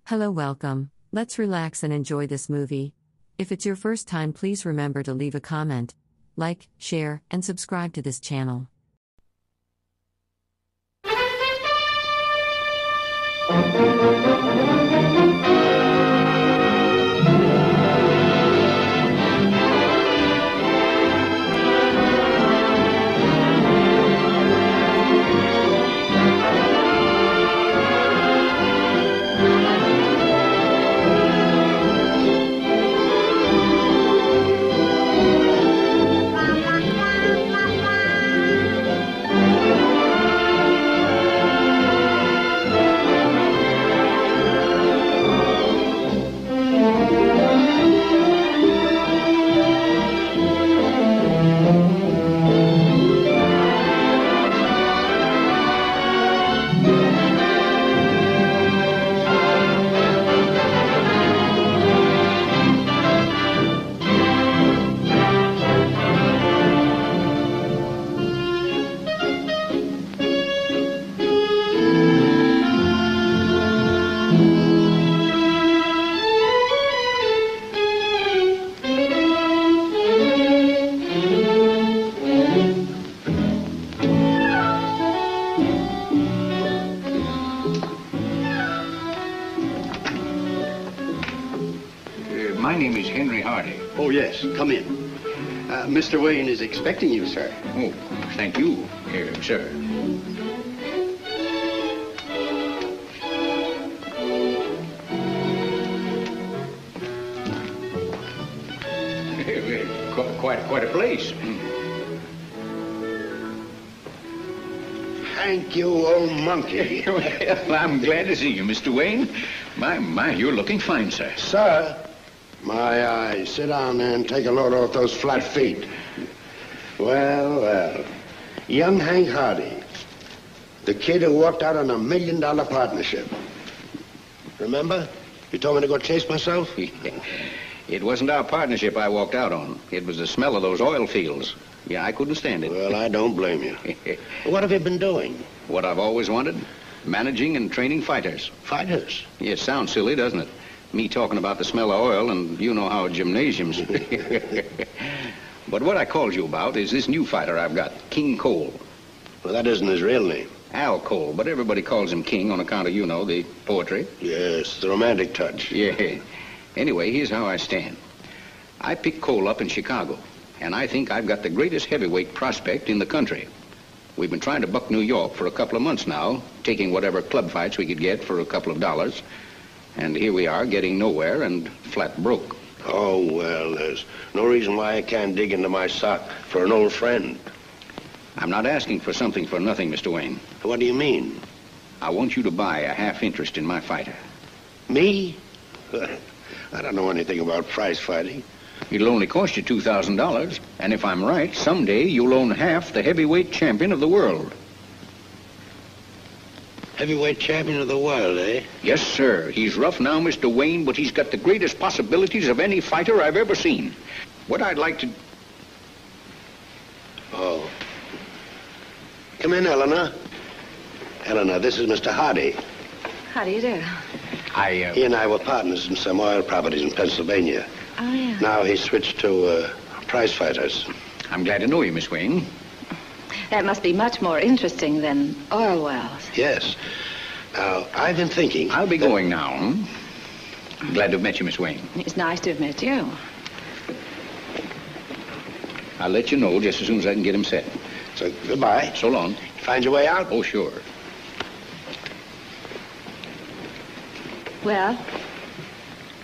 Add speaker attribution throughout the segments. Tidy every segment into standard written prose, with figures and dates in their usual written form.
Speaker 1: Hello, welcome. Let's relax and enjoy this movie. If it's your first time, please remember to leave a comment, like, share, and subscribe to this channel.
Speaker 2: My name is Henry Hardy.
Speaker 3: Oh, yes. Come in. Mr. Wayne is expecting you, sir.
Speaker 2: Oh, thank you, sir. Quite a place.
Speaker 3: Thank you, old monkey.
Speaker 2: Well, I'm glad to see you, Mr. Wayne. My, you're looking fine, sir.
Speaker 3: Sir, my eyes. Sit down there and take a load off those flat feet. Well. Young Hank Hardy. The kid who walked out on $1 million partnership. Remember? You told me to go chase myself?
Speaker 2: It wasn't our partnership I walked out on. It was the smell of those oil fields. Yeah, I couldn't stand it.
Speaker 3: Well, I don't blame you. What have you been doing?
Speaker 2: What I've always wanted. Managing and training fighters.
Speaker 3: Fighters?
Speaker 2: Yeah, it sounds silly, doesn't it? Me talking about the smell of oil, and you know how gymnasiums. But what I called you about is this new fighter I've got, King Cole.
Speaker 3: Well, that isn't his real name.
Speaker 2: Al Cole, but everybody calls him King on account of, you know, the poetry.
Speaker 3: Yes, the romantic touch.
Speaker 2: Yeah. Anyway, here's how I stand. I picked Cole up in Chicago, and I think I've got the greatest heavyweight prospect in the country. We've been trying to buck New York for a couple of months now, taking whatever club fights we could get for a couple of dollars. And here we are, getting nowhere and flat broke.
Speaker 3: Oh, well, there's no reason why I can't dig into my sock for an old friend.
Speaker 2: I'm not asking for something for nothing, Mr. Wayne.
Speaker 3: What do you mean?
Speaker 2: I want you to buy a half interest in my fighter.
Speaker 3: Me? I don't know anything about prize fighting.
Speaker 2: It'll only cost you $2,000, and if I'm right, someday you'll own half the heavyweight champion of the world.
Speaker 3: Heavyweight champion of the world, eh?
Speaker 2: Yes, sir. He's rough now, Mr. Wayne, but he's got the greatest possibilities of any fighter I've ever seen. What I'd like to...
Speaker 3: Oh. Come in, Eleanor. Eleanor, this is Mr. Hardy.
Speaker 4: How do you do?
Speaker 3: He and I were partners in some oil properties in Pennsylvania.
Speaker 4: Oh, yeah.
Speaker 3: Now he's switched to prize fighters.
Speaker 2: I'm glad to know you, Miss Wayne.
Speaker 4: That must be much more interesting than oil wells.
Speaker 3: Yes. Now, I've been thinking...
Speaker 2: I'll be going now. Glad to have met you, Miss Wayne.
Speaker 4: It's nice to have met you.
Speaker 2: I'll let you know just as soon as I can get him set.
Speaker 3: So, goodbye.
Speaker 2: So long.
Speaker 3: Find your way out?
Speaker 2: Oh, sure.
Speaker 4: Well?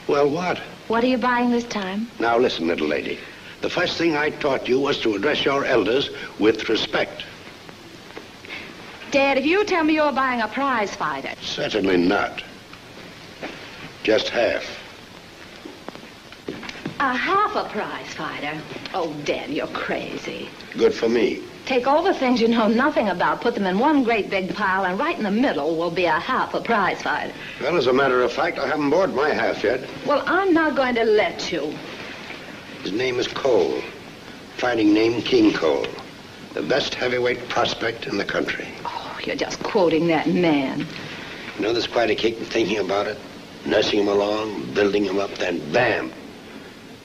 Speaker 3: Well, what?
Speaker 4: What are you buying this time?
Speaker 3: Now, listen, little lady. The first thing I taught you was to address your elders with respect.
Speaker 4: Dad, if you tell me you're buying a prize fighter...
Speaker 3: Certainly not. Just half.
Speaker 4: A half a prize fighter? Oh, Dad, you're crazy.
Speaker 3: Good for me.
Speaker 4: Take all the things you know nothing about, put them in one great big pile, and right in the middle will be a half a prize fighter.
Speaker 3: Well, as a matter of fact, I haven't bought my half yet.
Speaker 4: Well, I'm not going to let you.
Speaker 3: His name is Cole. Fighting name King Cole. The best heavyweight prospect in the country.
Speaker 4: Oh, you're just quoting that man.
Speaker 3: You know, there's quite a kick in thinking about it. nursing him along, building him up, then bam!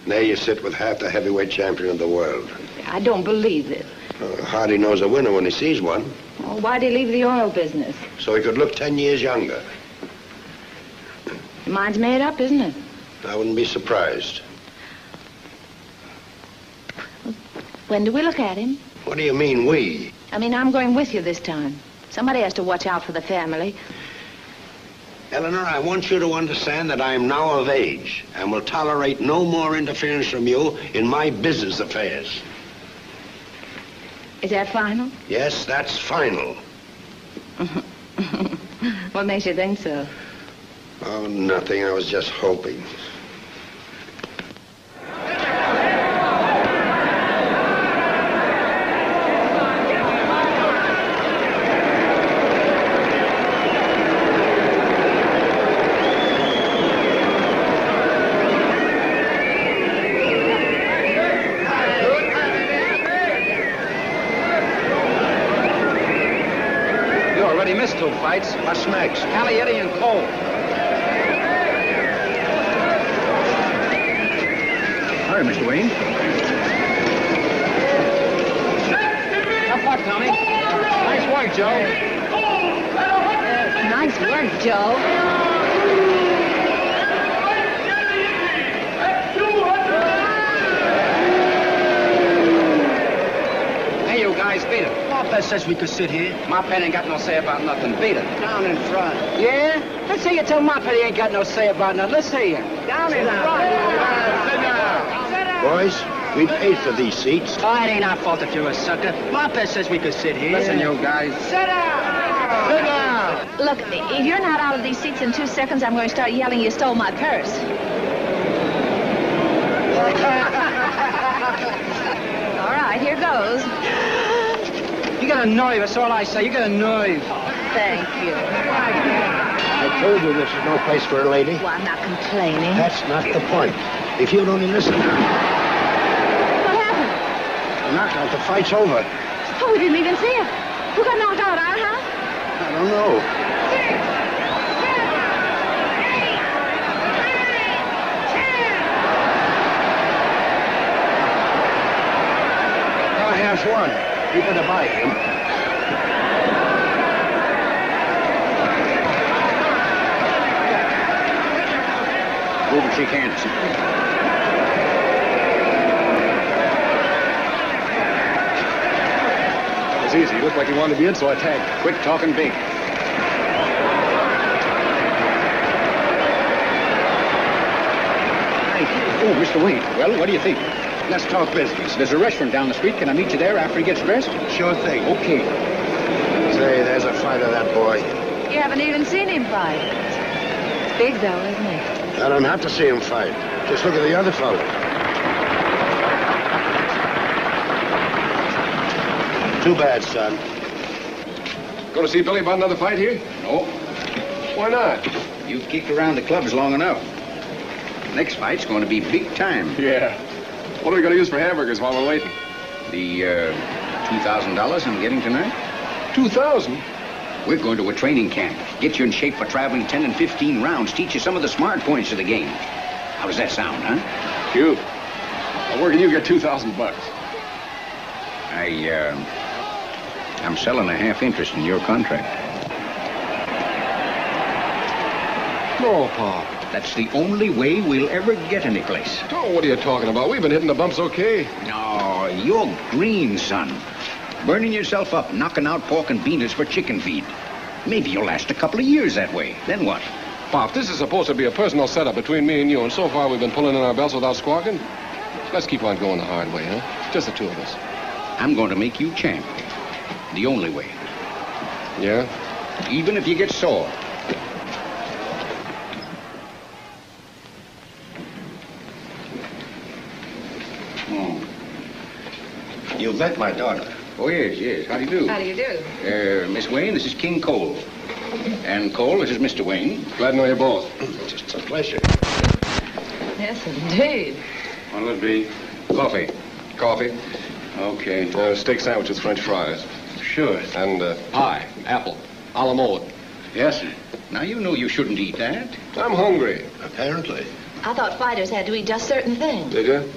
Speaker 3: There you sit with half the heavyweight champion of the world.
Speaker 4: I don't believe it.
Speaker 3: Hardy knows a winner when he sees one.
Speaker 4: Oh, why'd he leave the oil business?
Speaker 3: So he could look 10 years younger.
Speaker 4: Your mind's made up, isn't it?
Speaker 3: I wouldn't be surprised.
Speaker 4: When do we look at him?
Speaker 3: What do you mean, we?
Speaker 4: I mean, I'm going with you this time. Somebody has to watch out for the family.
Speaker 3: Eleanor, I want you to understand that I am now of age and will tolerate no more interference from you in my business affairs.
Speaker 4: Is that final?
Speaker 3: Yes, that's final.
Speaker 4: What makes you think so?
Speaker 3: Oh, nothing. I was just hoping.
Speaker 2: Missed 2 fights.
Speaker 3: What's next?
Speaker 2: Eddie and Cole. Hi, Mr. Wayne. Tough luck, Tommy. Nice work, Joe.
Speaker 4: Nice work, Joe.
Speaker 2: Hey, you guys, beat it.
Speaker 5: That says we could sit here.
Speaker 2: My pen ain't got no say about nothing. Beat it.
Speaker 5: Down in front. Yeah? Let's hear you tell Moppet he ain't got no say about nothing. Let's hear you. Down in front.
Speaker 2: Sit down.
Speaker 3: Boys, we paid for these seats.
Speaker 5: Oh, it ain't our fault if you're a sucker. Moppet says we could sit here.
Speaker 2: Listen, you guys.
Speaker 5: Sit down! Sit down!
Speaker 4: Look, if you're not out of these seats in 2 seconds, I'm going to start yelling you stole my purse. All right, here goes.
Speaker 5: You got a nerve, that's all I say. You got a nerve.
Speaker 4: Thank you.
Speaker 3: I told you this is no place for a lady.
Speaker 4: Well, I'm not complaining.
Speaker 3: That's not the point. If you'd only listen now.
Speaker 4: What happened?
Speaker 3: The knockout, the fight's over.
Speaker 4: Oh, we didn't even see it. Who got knocked out, huh?
Speaker 3: I don't know. Has one. You better buy him.
Speaker 2: Move and shake hands.
Speaker 6: It was easy. He looked like he wanted to be in, so I tagged.
Speaker 2: Quit talking big. Oh, Mr. Wayne. Well, what do you think?
Speaker 3: Let's talk business.
Speaker 2: There's a restaurant down the street. Can I meet you there after he gets dressed?
Speaker 3: Sure thing.
Speaker 2: Okay.
Speaker 3: Say, there's a fighter, that boy.
Speaker 4: You haven't even seen him fight. It's big, though, isn't he?
Speaker 3: I don't have to see him fight. Just look at the other fellow. Too bad, son.
Speaker 6: Going to see Billy about another fight here?
Speaker 2: No.
Speaker 6: Why not?
Speaker 2: You've kicked around the clubs long enough. Next fight's going to be big time.
Speaker 6: Yeah. What are we going to use for hamburgers while we're waiting?
Speaker 2: The $2,000 I'm getting tonight?
Speaker 6: 2,000?
Speaker 2: We're going to a training camp. Get you in shape for traveling 10 and 15 rounds. Teach you some of the smart points of the game. How does that sound, huh?
Speaker 6: Cute. Now, where can you get $2,000?
Speaker 2: I'm selling a half interest in your contract.
Speaker 6: No, Pa.
Speaker 2: That's the only way we'll ever get any place.
Speaker 6: Oh, what are you talking about? We've been hitting the bumps okay.
Speaker 2: No, you're green, son. Burning yourself up, knocking out pork and beans for chicken feed. Maybe you'll last a couple of years that way. Then what?
Speaker 6: Pop, this is supposed to be a personal setup between me and you, and so far we've been pulling in our belts without squawking. Let's keep on going the hard way, huh? Just the two of us.
Speaker 2: I'm going to make you champ. The only way.
Speaker 6: Yeah?
Speaker 2: Even if you get sore.
Speaker 3: You met my daughter.
Speaker 2: Oh, yes. How do you do?
Speaker 4: How do you do?
Speaker 2: Miss Wayne, this is King Cole. And Cole, this is Mr. Wayne.
Speaker 6: Glad to know you both.
Speaker 3: It's a pleasure.
Speaker 4: Yes, indeed.
Speaker 2: What'll it be? Coffee.
Speaker 6: Coffee.
Speaker 2: Okay.
Speaker 6: Steak sandwich with French fries.
Speaker 2: Sure.
Speaker 6: And pie. Apple. A la mode. Yes, sir.
Speaker 2: Now, you know you shouldn't eat that.
Speaker 6: I'm hungry.
Speaker 3: Apparently.
Speaker 4: I thought fighters had to eat just certain things.
Speaker 6: Did you?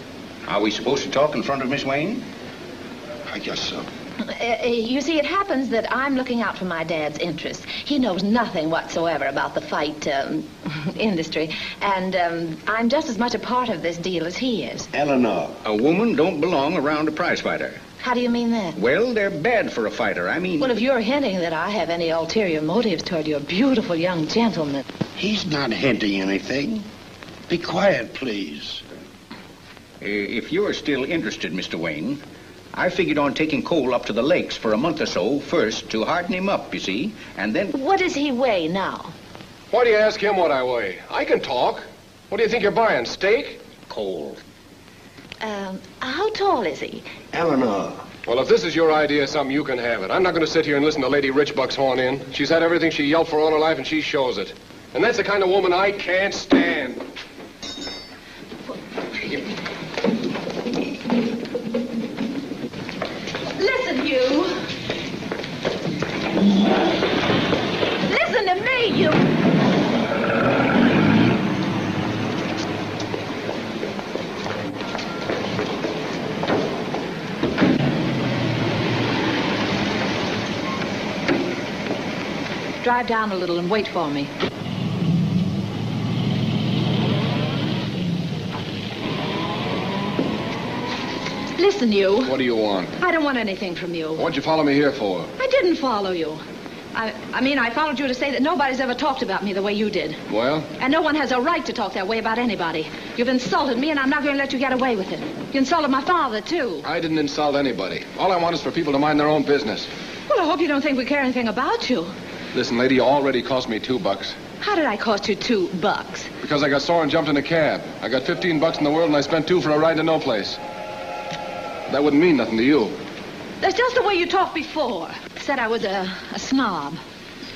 Speaker 2: Are we supposed to talk in front of Miss Wayne?
Speaker 3: I guess so.
Speaker 4: You see, it happens that I'm looking out for my dad's interests. He knows nothing whatsoever about the fight industry, and I'm just as much a part of this deal as he is.
Speaker 3: Eleanor.
Speaker 2: A woman don't belong around a prize fighter.
Speaker 4: How do you mean that?
Speaker 2: Well, they're bad for a fighter. I mean...
Speaker 4: Well, if you're hinting that I have any ulterior motives toward your beautiful young gentleman...
Speaker 3: He's not hinting anything. Be quiet, please.
Speaker 2: If you're still interested, Mr. Wayne, I figured on taking Cole up to the lakes for a month or so first to harden him up, you see, and then...
Speaker 4: What does he weigh now?
Speaker 6: Why do you ask him what I weigh? I can talk. What do you think you're buying, steak?
Speaker 2: Cole.
Speaker 4: How tall is he?
Speaker 3: Eleanor.
Speaker 6: Well, if this is your idea of something, you can have it. I'm not going to sit here and listen to Lady Richbuck's horn in. She's had everything she yelped for all her life, and she shows it. And that's the kind of woman I can't stand.
Speaker 4: Listen, you. Listen to me, you. Drive down a little and wait for me. Listen, you.
Speaker 6: What do you want?
Speaker 4: I don't want anything from you.
Speaker 6: What'd you follow me here for?
Speaker 4: I didn't follow you. I mean, I followed you to say that nobody's ever talked about me the way you did.
Speaker 6: Well?
Speaker 4: And no one has a right to talk that way about anybody. You've insulted me, and I'm not going to let you get away with it. You insulted my father, too.
Speaker 6: I didn't insult anybody. All I want is for people to mind their own business.
Speaker 4: Well, I hope you don't think we care anything about you.
Speaker 6: Listen, lady, you already cost me $2.
Speaker 4: How did I cost you $2?
Speaker 6: Because I got sore and jumped in a cab. I got $15 in the world, and I spent $2 for a ride to no place. That wouldn't mean nothing to you.
Speaker 4: That's just the way you talked before. Said I was a snob.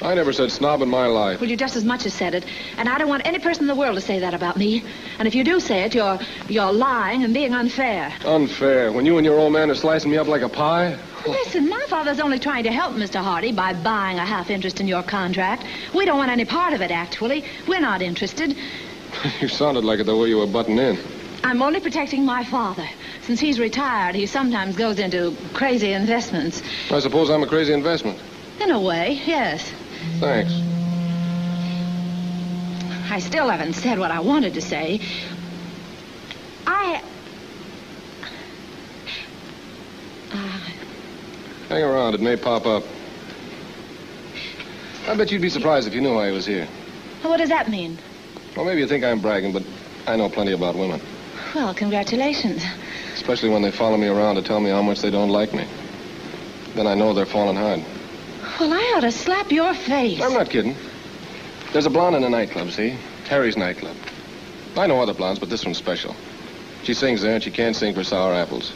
Speaker 6: I never said snob in my life.
Speaker 4: Well, you just as much as said it. And I don't want any person in the world to say that about me. And if you do say it, you're lying and being unfair.
Speaker 6: Unfair? When you and your old man are slicing me up like a pie?
Speaker 4: Listen, my father's only trying to help Mr. Hardy by buying a half interest in your contract. We don't want any part of it, actually. We're not interested.
Speaker 6: You sounded like it the way you were butting in.
Speaker 4: I'm only protecting my father. Since he's retired, he sometimes goes into crazy investments.
Speaker 6: I suppose I'm a crazy investment.
Speaker 4: In a way, yes.
Speaker 6: Thanks.
Speaker 4: I still haven't said what I wanted to say.
Speaker 6: Hang around. It may pop up. I bet you'd be surprised if you knew I was here.
Speaker 4: What does that mean?
Speaker 6: Well, maybe you think I'm bragging, but I know plenty about women.
Speaker 4: Well, congratulations.
Speaker 6: Especially when they follow me around to tell me how much they don't like me. Then I know they're falling hard.
Speaker 4: Well, I ought to slap your face.
Speaker 6: I'm not kidding. There's a blonde in a nightclub, see? Harry's nightclub. I know other blondes, but this one's special. She sings there, and she can't sing for sour apples.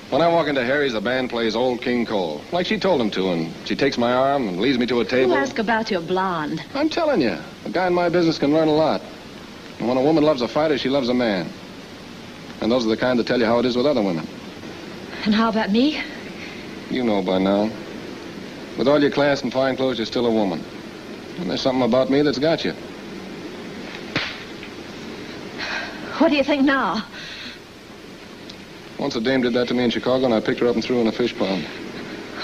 Speaker 6: When I walk into Harry's, the band plays Old King Cole, like she told him to, and she takes my arm and leads me to a table.
Speaker 4: Who asked about your blonde?
Speaker 6: I'm telling you, a guy in my business can learn a lot. And when a woman loves a fighter, she loves a man. And those are the kind that tell you how it is with other women.
Speaker 4: And how about me?
Speaker 6: You know by now. With all your class and fine clothes, you're still a woman. And there's something about me that's got you.
Speaker 4: What do you think now?
Speaker 6: Once a dame did that to me in Chicago, and I picked her up and threw her in a fish pond.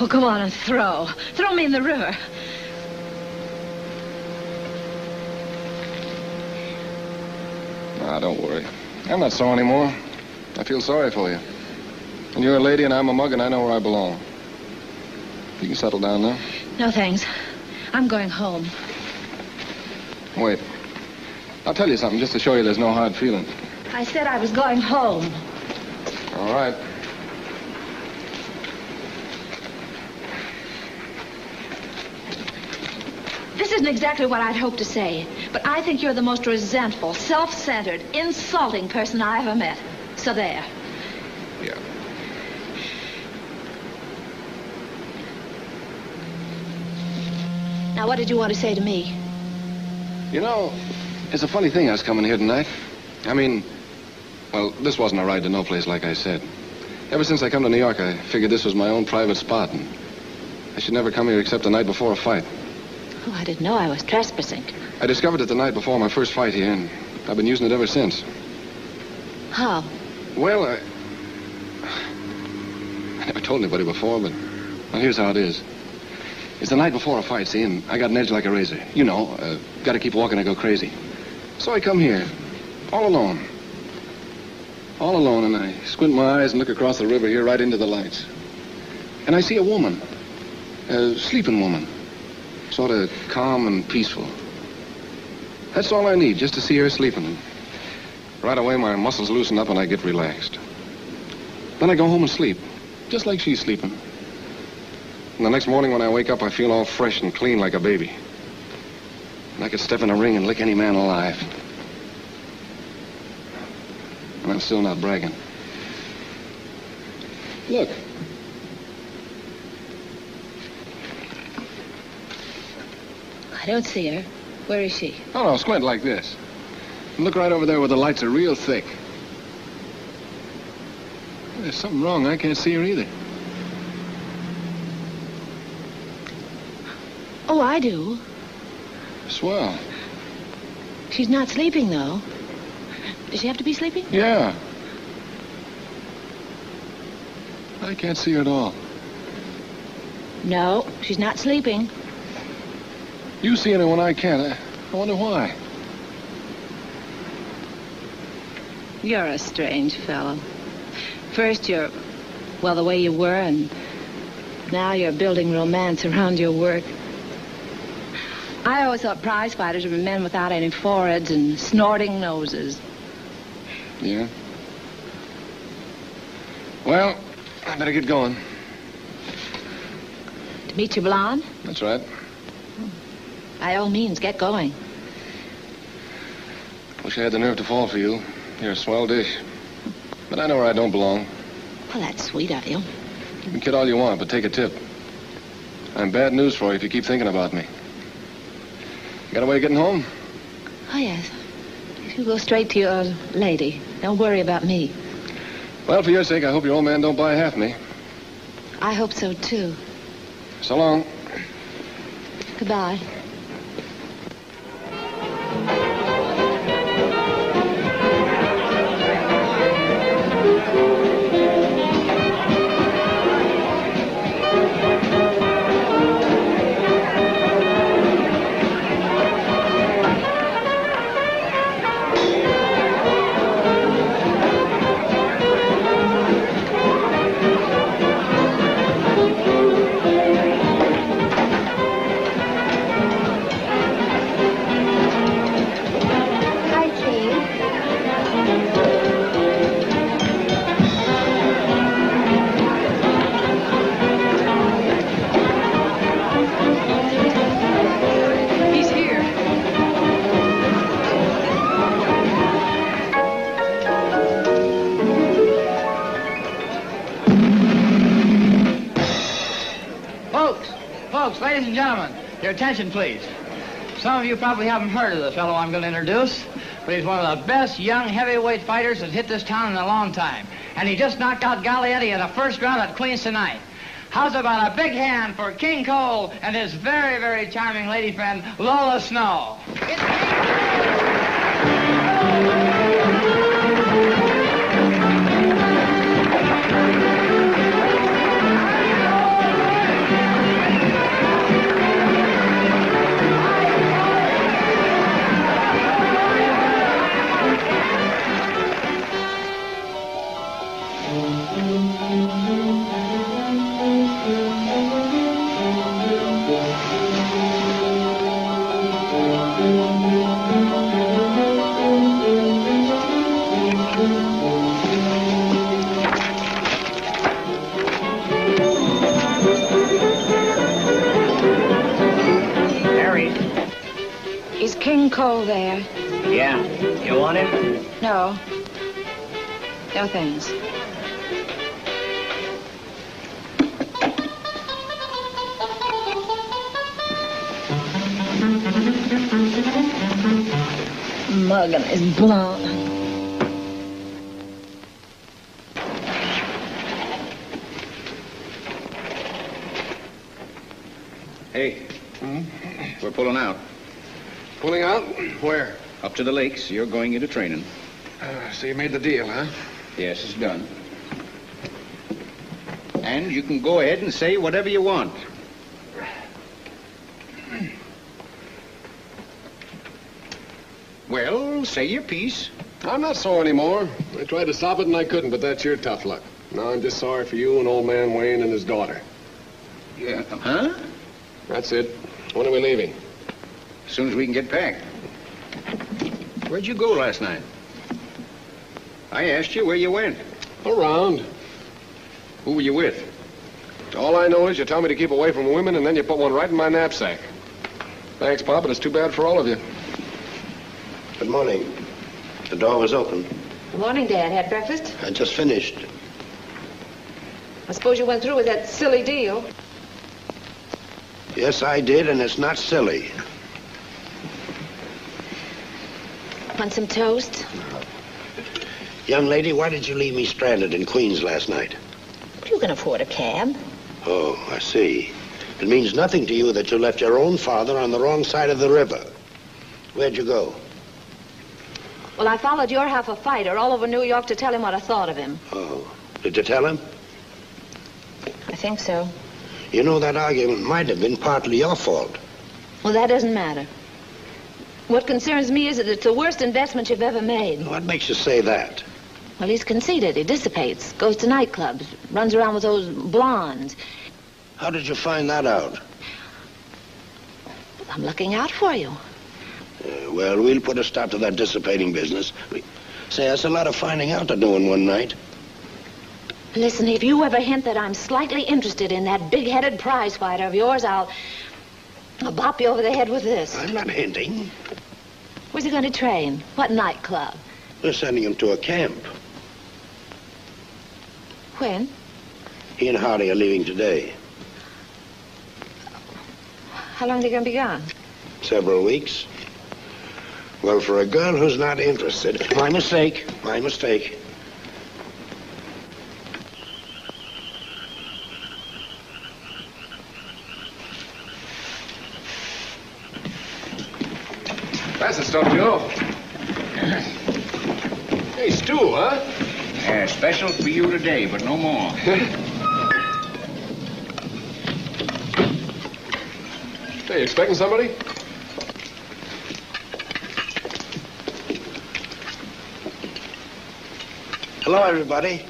Speaker 4: Oh, come on and throw. Throw me in the river.
Speaker 6: Ah, don't worry. I'm not sore anymore. I feel sorry for you. And you're a lady, and I'm a mug, and I know where I belong. You can settle down now.
Speaker 4: No, thanks. I'm going home.
Speaker 6: Wait. I'll tell you something just to show you there's no hard feeling.
Speaker 4: I said I was going home.
Speaker 6: All right.
Speaker 4: This isn't exactly what I'd hoped to say, but I think you're the most resentful, self-centered, insulting person I ever met. So there.
Speaker 6: Yeah.
Speaker 4: Now, what did you want to say to me?
Speaker 6: You know, it's a funny thing I was coming here tonight. I mean, well, this wasn't a ride to no place, like I said. Ever since I come to New York, I figured this was my own private spot, and I should never come here except the night before a fight.
Speaker 4: Oh, I didn't know I was trespassing.
Speaker 6: I discovered it the night before my first fight here, and I've been using it ever since.
Speaker 4: How?
Speaker 6: Well, I never told anybody before, but well, here's how it is. It's the night before a fight, see, and I got an edge like a razor. You know, got to keep walking, I go crazy. So I come here, all alone. All alone, and I squint my eyes and look across the river here right into the lights. And I see a woman, a sleeping woman, sort of calm and peaceful. That's all I need, just to see her sleeping. And right away, my muscles loosen up and I get relaxed. Then I go home and sleep, just like she's sleeping. And the next morning when I wake up, I feel all fresh and clean like a baby. And I could step in a ring and lick any man alive. And I'm still not bragging. Look.
Speaker 4: I don't see her. Where is she?
Speaker 6: Oh, no, squint like this. And look right over there where the lights are real thick. There's something wrong. I can't see her either.
Speaker 4: Oh, I do.
Speaker 6: Swell.
Speaker 4: She's not sleeping, though. Does she have to be sleeping?
Speaker 6: Yeah. I can't see her at all.
Speaker 4: No, she's not sleeping.
Speaker 6: You see her when I can't. I wonder why.
Speaker 4: You're a strange fellow. First you're, well, the way you were, and now you're building romance around your work. I always thought prize fighters were men without any foreheads and snorting noses.
Speaker 6: Yeah? Well, I better get going.
Speaker 4: To meet your blonde?
Speaker 6: That's right.
Speaker 4: By all means, get going.
Speaker 6: Wish I had the nerve to fall for you. You're a swell dish. But I know where I don't belong.
Speaker 4: Well, that's sweet of you.
Speaker 6: You can kid all you want, but take a tip. I'm bad news for you if you keep thinking about me. You got a way of getting home?
Speaker 4: Oh, yes. You go straight to your lady. Don't worry about me.
Speaker 6: Well, for your sake, I hope your old man don't buy half me.
Speaker 4: I hope so, too.
Speaker 6: So long.
Speaker 4: Goodbye.
Speaker 5: Ladies and gentlemen, your attention, please. Some of you probably haven't heard of the fellow I'm going to introduce, but he's one of the best young heavyweight fighters that's hit this town in a long time. And he just knocked out Gallietti in the first round at Queens tonight. How's about a big hand for King Cole and his very, very charming lady friend, Lola Snow? It's King Cole there. Yeah. You want him?
Speaker 4: No. No thanks. Mugging his blonde.
Speaker 2: Hey, we're pulling out.
Speaker 6: Pulling out? Where?
Speaker 2: Up to the lakes. You're going into training.
Speaker 6: So you made the deal, huh?
Speaker 2: Yes, it's done. And you can go ahead and say whatever you want. Well, say your piece.
Speaker 6: I'm not sore anymore. I tried to stop it and I couldn't, but that's your tough luck. Now I'm just sorry for you and old man Wayne and his daughter.
Speaker 2: Yeah, huh?
Speaker 6: That's it. When are we leaving?
Speaker 2: As soon as we can get packed. Where'd you go last night? I asked you where you went.
Speaker 6: Around.
Speaker 2: Who were you with?
Speaker 6: All I know is you tell me to keep away from women and then you put one right in my knapsack. Thanks, Pop, but it's too bad for all of you.
Speaker 3: Good morning. The door was open.
Speaker 7: Good morning, Dad. Had breakfast?
Speaker 3: I just finished.
Speaker 7: I suppose you went through with that silly deal.
Speaker 3: Yes, I did, and it's not silly.
Speaker 7: Want some toast?
Speaker 3: Young lady, why did you leave me stranded in Queens last night?
Speaker 7: You can afford a cab.
Speaker 3: Oh, I see. It means nothing to you that you left your own father on the wrong side of the river. Where'd you go?
Speaker 7: Well, I followed your half a fighter all over New York to tell him what I thought of him.
Speaker 3: Oh, did you tell him?
Speaker 7: I think so.
Speaker 3: You know, that argument might have been partly your fault.
Speaker 7: Well, that doesn't matter. What concerns me is that it's the worst investment you've ever made.
Speaker 3: What makes you say that?
Speaker 7: Well, he's conceited. He dissipates, goes to nightclubs, runs around with those blondes.
Speaker 3: How did you find that out?
Speaker 7: I'm looking out for you.
Speaker 3: Well, we'll put a stop to that dissipating business. Say, that's a lot of finding out to do in one night.
Speaker 7: Listen, if you ever hint that I'm slightly interested in that big-headed prize fighter of yours, I'll bop you over the head with this.
Speaker 3: I'm not hinting.
Speaker 7: Where's he going to train? What nightclub?
Speaker 3: We're sending him to a camp.
Speaker 7: When?
Speaker 3: He and Hardy are leaving today.
Speaker 7: How long are they going to be gone?
Speaker 3: Several weeks. Well, for a girl who's not interested... My mistake. My mistake.
Speaker 6: That's the stuff, Joe. Hey, stew, huh?
Speaker 2: Yeah, special for you today, but no more.
Speaker 6: Hey, you expecting somebody?
Speaker 3: Hello, everybody.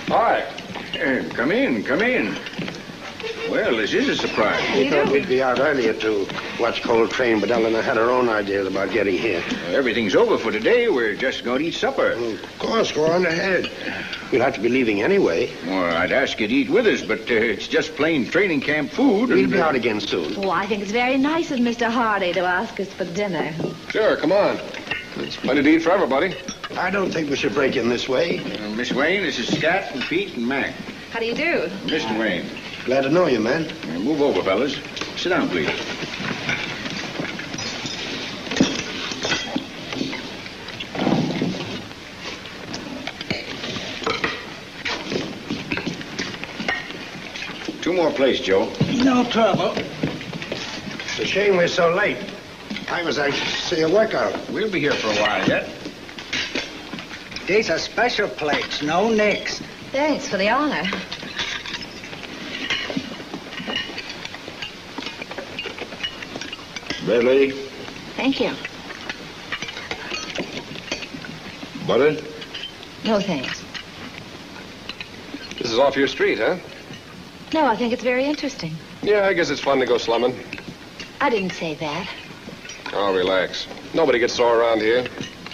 Speaker 6: Hi.
Speaker 2: Come in, come in. Well, this is a surprise.
Speaker 3: We thought we'd be out earlier to watch Coltrane, but Eleanor had her own ideas about getting here.
Speaker 2: Well, everything's over for today. We're just going to eat supper.
Speaker 3: Well, of course, go on ahead. We'll have to be leaving anyway.
Speaker 2: Well, I'd ask you to eat with us, but it's just plain training camp food.
Speaker 3: We'll be out again soon.
Speaker 7: Oh, I think it's very nice of Mr. Hardy to ask us for dinner.
Speaker 6: Sure, come on. There's plenty to eat for everybody.
Speaker 3: I don't think we should break in this way.
Speaker 2: Miss Wayne, this is Scat and Pete and Mac.
Speaker 7: How do you do?
Speaker 2: Mr. Wayne.
Speaker 3: Glad to know you, man.
Speaker 2: Move over, fellas. Sit down, please. Two more plates, Joe.
Speaker 5: No trouble.
Speaker 3: It's a shame we're so late. I was anxious to see a workout.
Speaker 2: We'll be here for a while yet.
Speaker 5: These are special plates, no nicks.
Speaker 7: Thanks for the honor.
Speaker 3: Bread, lady?
Speaker 7: Thank you.
Speaker 3: Butter?
Speaker 7: No, thanks.
Speaker 6: This is off your street, huh?
Speaker 7: No, I think it's very interesting.
Speaker 6: Yeah, I guess it's fun to go slumming.
Speaker 7: I didn't say that.
Speaker 6: Oh, relax. Nobody gets sore around here,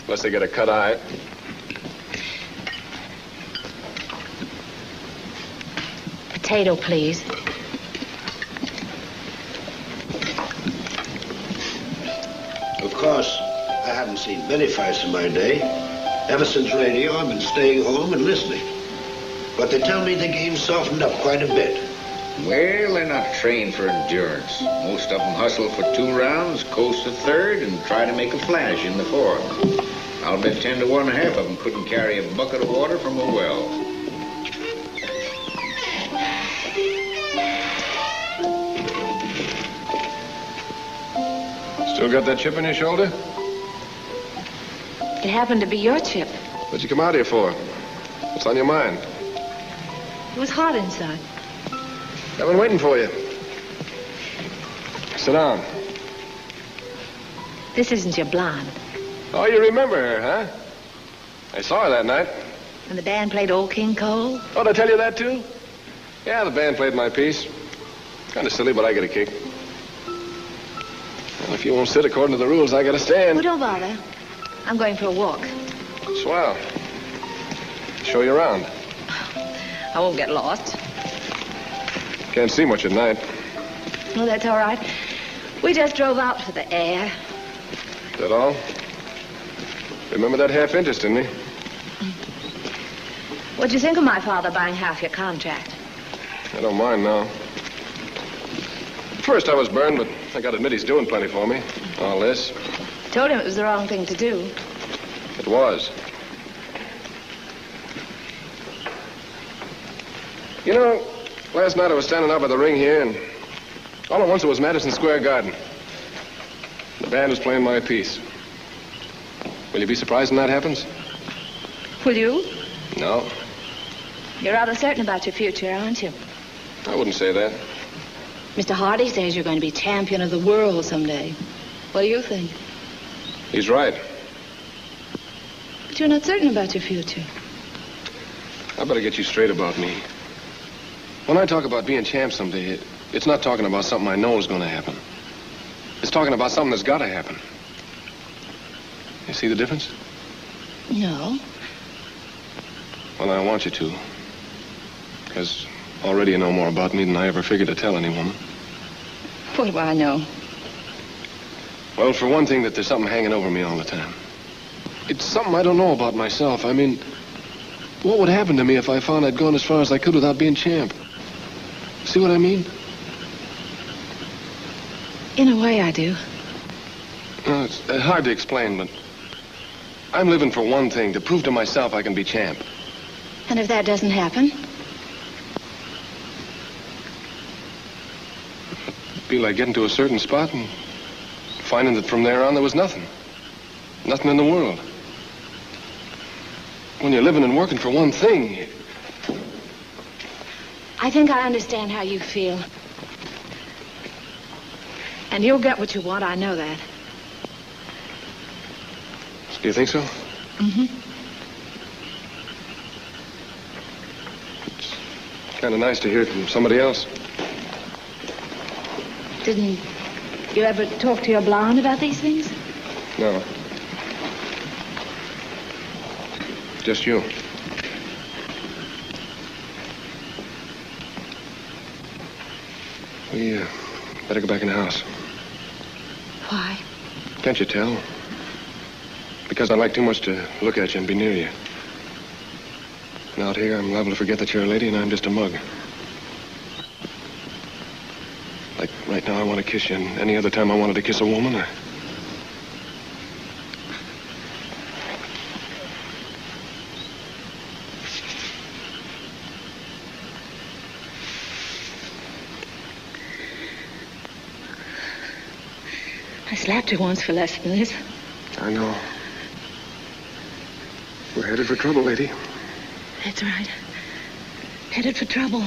Speaker 6: unless they get a cut eye.
Speaker 7: Potato, please.
Speaker 3: Of course, I haven't seen many fights in my day. Ever since radio, I've been staying home and listening. But they tell me the game's softened up quite a bit.
Speaker 2: Well, they're not trained for endurance. Most of them hustle for 2 rounds, coast to third, and try to make a flash in the fourth. I'll bet 10 to 1 half of them couldn't carry a bucket of water from a well.
Speaker 6: Still got that chip on your shoulder?
Speaker 4: It happened to be your chip.
Speaker 6: What'd you come out here for? What's on your mind?
Speaker 4: It was hot inside.
Speaker 6: I've been waiting for you. Sit down.
Speaker 4: This isn't your blonde.
Speaker 6: Oh, you remember her, huh? I saw her that night.
Speaker 4: And the band played Old King Cole?
Speaker 6: Oh, did I tell you that, too? Yeah, the band played my piece. Kind of silly, but I get a kick. Well, if you won't sit according to the rules, I gotta stand.
Speaker 4: Oh, don't bother. I'm going for a walk.
Speaker 6: Swell. Show you around.
Speaker 4: I won't get lost.
Speaker 6: Can't see much at night.
Speaker 4: Oh, that's all right. We just drove out for the air.
Speaker 6: Is that all? Remember that half interest in me?
Speaker 4: What'd you think of my father buying half your contract?
Speaker 6: I don't mind now. At first I was burned, but I gotta admit he's doing plenty for me. All this.
Speaker 4: Told him it was the wrong thing to do.
Speaker 6: It was. You know, last night I was standing out by the ring here, and all at once it was Madison Square Garden. The band was playing my piece. Will you be surprised when that happens?
Speaker 4: Will you?
Speaker 6: No,
Speaker 4: You're rather certain about your future, aren't you?
Speaker 6: I wouldn't say that.
Speaker 4: Mr. Hardy says you're going to be champion of the world someday. What do you think?
Speaker 6: He's right.
Speaker 4: But you're not certain about your future.
Speaker 6: I better get you straight about me. When I talk about being champ someday, it's not talking about something I know is going to happen. It's talking about something that's got to happen. You see the difference?
Speaker 4: No.
Speaker 6: Well, I want you to. Because already you know more about me than I ever figured to tell any woman.
Speaker 4: What do I know?
Speaker 6: Well, for one thing, that there's something hanging over me all the time. It's something I don't know about myself. I mean, what would happen to me if I found I'd gone as far as I could without being champ? See what I mean?
Speaker 4: In a way, I do.
Speaker 6: No, it's hard to explain, but I'm living for one thing, to prove to myself I can be champ.
Speaker 4: And if that doesn't happen?
Speaker 6: It'd be like getting to a certain spot and finding that from there on there was nothing. Nothing in the world. When you're living and working for one thing.
Speaker 4: I think I understand how you feel. And you'll get what you want, I know that.
Speaker 6: Do you think so?
Speaker 4: Mm-hmm.
Speaker 6: It's kind of nice to hear it from somebody else.
Speaker 4: Didn't you ever talk to your blonde about these things?
Speaker 6: No. Just you. We better go back in the house.
Speaker 4: Why?
Speaker 6: Can't you tell? Because I like too much to look at you and be near you. And out here, I'm liable to forget that you're a lady and I'm just a mug. Like right now, I want to kiss you, and any other time I wanted to kiss a woman,
Speaker 4: I slapped you once for less than this.
Speaker 6: I know. We're headed for trouble, lady.
Speaker 4: That's right. Headed for trouble.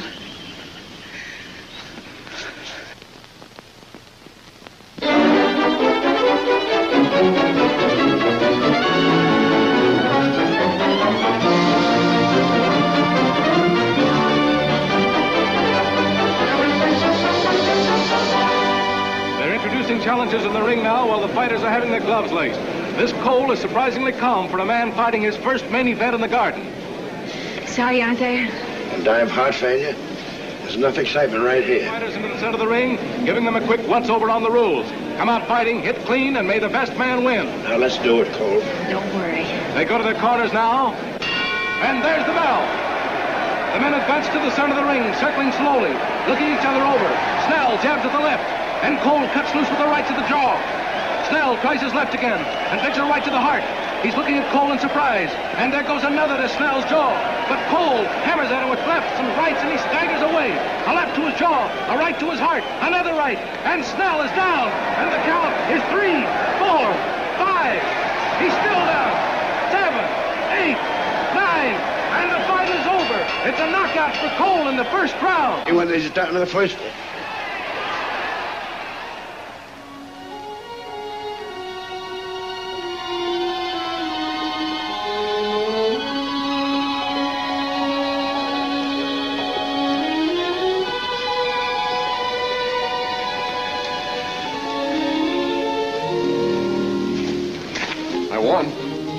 Speaker 6: They're introducing challenges in the ring now while the fighters are having their gloves laced. This Cole is surprisingly calm for a man fighting his first main event in the Garden.
Speaker 4: Sorry, aren't there?
Speaker 3: And die of heart failure? There's enough excitement right here.
Speaker 6: Fighters into the center of the ring, giving them a quick once-over on the rules. Come out fighting, hit clean, and may the best man win.
Speaker 3: Now, let's do it, Cole.
Speaker 4: Don't worry.
Speaker 6: They go to their corners now, and there's the bell. The men advance to the center of the ring, circling slowly, looking each other over. Snell jabs at the left, and Cole cuts loose with the right to the jaw.
Speaker 8: Snell tries his left again and takes a right to the heart. He's looking at Cole in surprise. And there goes another to Snell's jaw. But Cole hammers at him with lefts and rights, and he staggers away. A left to his jaw, a right to his heart, another right. And Snell is down. And the count is 3, 4, 5. He's still down. 7, 8, 9. And the fight is over. It's a knockout for Cole in the first round.
Speaker 3: You want to start in the first?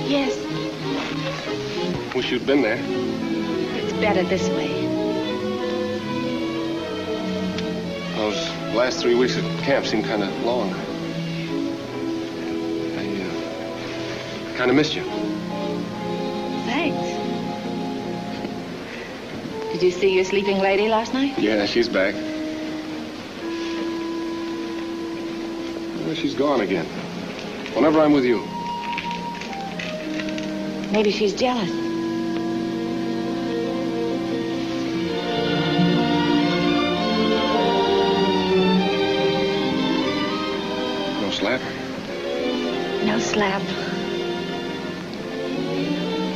Speaker 7: Yes.
Speaker 6: Wish you'd been there.
Speaker 7: It's better this way.
Speaker 6: Those last 3 weeks at camp seemed kind of long. I kind of missed you.
Speaker 7: Thanks. Did you see your sleeping lady last night?
Speaker 6: Yeah, she's back. Well, she's gone again. Whenever I'm with you.
Speaker 7: Maybe she's jealous.
Speaker 6: No slap?
Speaker 7: No slap.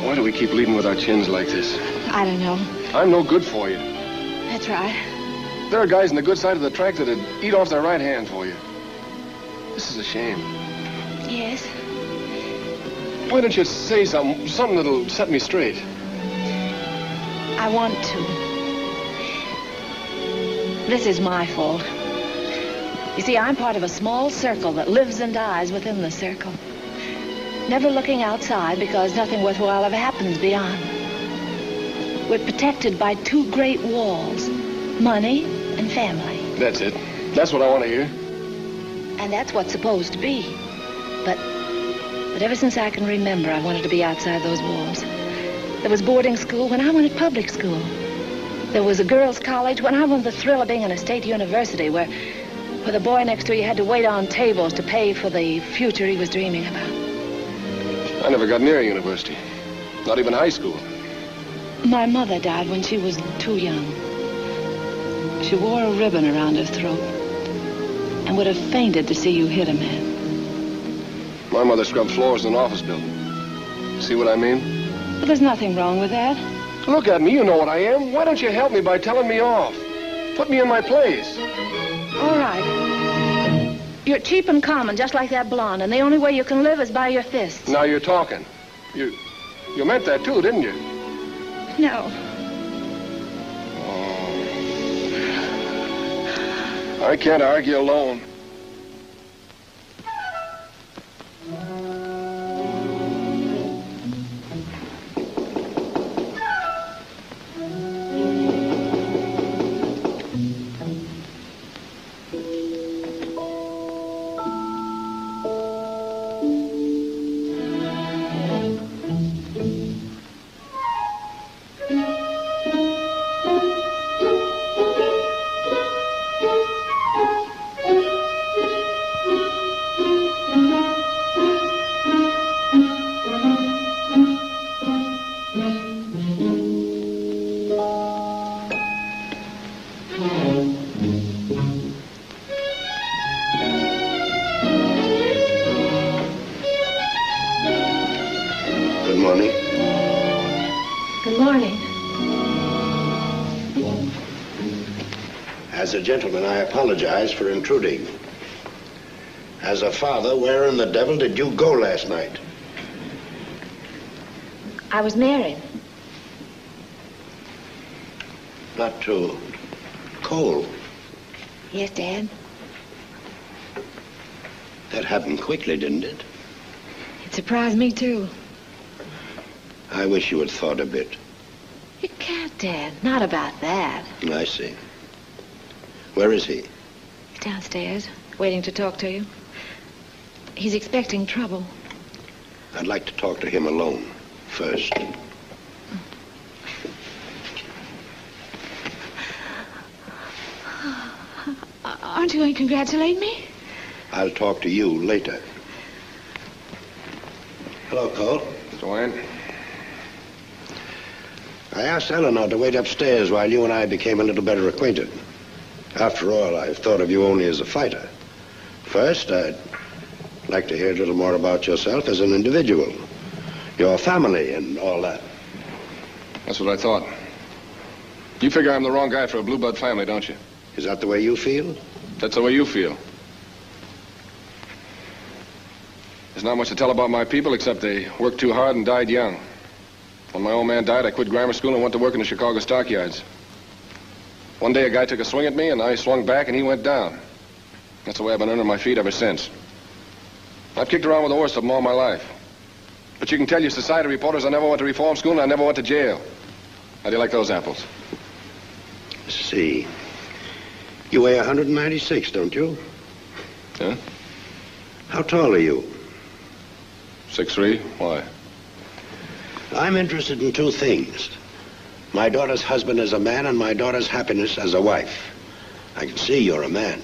Speaker 6: Why do we keep leading with our chins like this?
Speaker 7: I don't know.
Speaker 6: I'm no good for you.
Speaker 7: That's right.
Speaker 6: There are guys on the good side of the track that'd eat off their right hand for you. This is a shame.
Speaker 7: Yes.
Speaker 6: Why don't you say something that'll set me straight?
Speaker 7: I want to. This is my fault. You see, I'm part of a small circle that lives and dies within the circle. Never looking outside because nothing worthwhile ever happens beyond. We're protected by 2 great walls, money and family.
Speaker 6: That's it. That's what I want to hear.
Speaker 7: And that's what's supposed to be. But ever since I can remember, I wanted to be outside those walls. There was boarding school when I went to public school. There was a girls' college when I wanted the thrill of being in a state university where the boy next to you had to wait on tables to pay for the future he was dreaming about.
Speaker 6: I never got near a university. Not even high school.
Speaker 7: My mother died when she was too young. She wore a ribbon around her throat and would have fainted to see you hit a man.
Speaker 6: My mother scrubbed floors in an office building. See what I mean?
Speaker 7: But there's nothing wrong with that.
Speaker 6: Look at me. You know what I am. Why don't you help me by telling me off? Put me in my place.
Speaker 7: All right. You're cheap and common, just like that blonde, and the only way you can live is by your fists.
Speaker 6: Now you're talking. You meant that too, didn't you?
Speaker 7: No.
Speaker 6: Oh. I can't argue alone.
Speaker 3: As a gentleman, I apologize for intruding. As a father, where in the devil did you go last night?
Speaker 7: I was married.
Speaker 3: Not to Cole.
Speaker 7: Yes, Dad.
Speaker 3: That happened quickly, didn't it?
Speaker 7: It surprised me, too.
Speaker 3: I wish you had thought a bit.
Speaker 7: You can't, Dad. Not about that.
Speaker 3: I see. Where is he?
Speaker 7: He's downstairs, waiting to talk to you. He's expecting trouble.
Speaker 3: I'd like to talk to him alone first.
Speaker 7: Aren't you going to congratulate me?
Speaker 3: I'll talk to you later. Hello, Cole.
Speaker 6: Joanne?
Speaker 3: I asked Eleanor to wait upstairs while you and I became a little better acquainted. After all, I've thought of you only as a fighter. First, I'd like to hear a little more about yourself as an individual. Your family and all that.
Speaker 6: That's what I thought. You figure I'm the wrong guy for a blue blood family, don't you?
Speaker 3: Is that the way you feel?
Speaker 6: That's the way you feel. There's not much to tell about my people except they worked too hard and died young. When my old man died, I quit grammar school and went to work in the Chicago stockyards. One day a guy took a swing at me and I swung back and he went down. That's the way I've been under my feet ever since. I've kicked around with the worst of them all my life. But you can tell your society reporters I never went to reform school and I never went to jail. How do you like those apples?
Speaker 3: Let's see. You weigh 196, don't you?
Speaker 6: Huh?
Speaker 3: How tall are you?
Speaker 6: 6'3". Why?
Speaker 3: I'm interested in two things. My daughter's husband as a man and my daughter's happiness as a wife. I can see you're a man.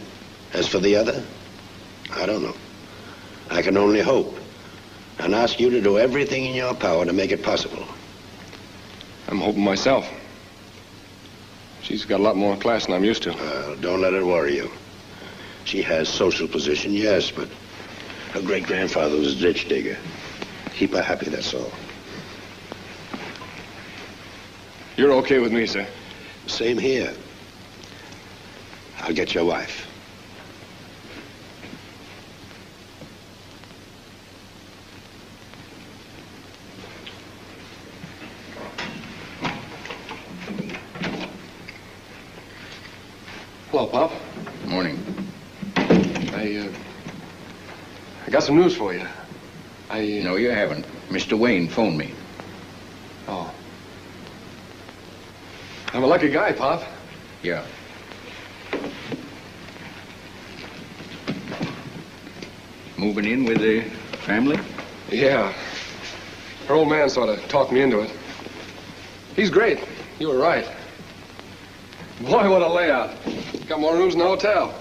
Speaker 3: As for the other, I don't know. I can only hope and ask you to do everything in your power to make it possible.
Speaker 6: I'm hoping myself. She's got a lot more class than I'm used to.
Speaker 3: Well, don't let it worry you. She has social position, yes, but her great-grandfather was a ditch digger. Keep her happy, that's all.
Speaker 6: You're okay with me, sir?
Speaker 3: Same here. I'll get your wife.
Speaker 6: Hello, Pop.
Speaker 2: Morning.
Speaker 6: I got some news for you.
Speaker 2: No, you haven't. Mr. Wayne phoned me.
Speaker 6: Oh. I'm a lucky guy, Pop.
Speaker 2: Yeah. Moving in with the family?
Speaker 6: Yeah. Her old man sort of talked me into it. He's great. You were right. Boy, what a layout. Got more rooms in the hotel.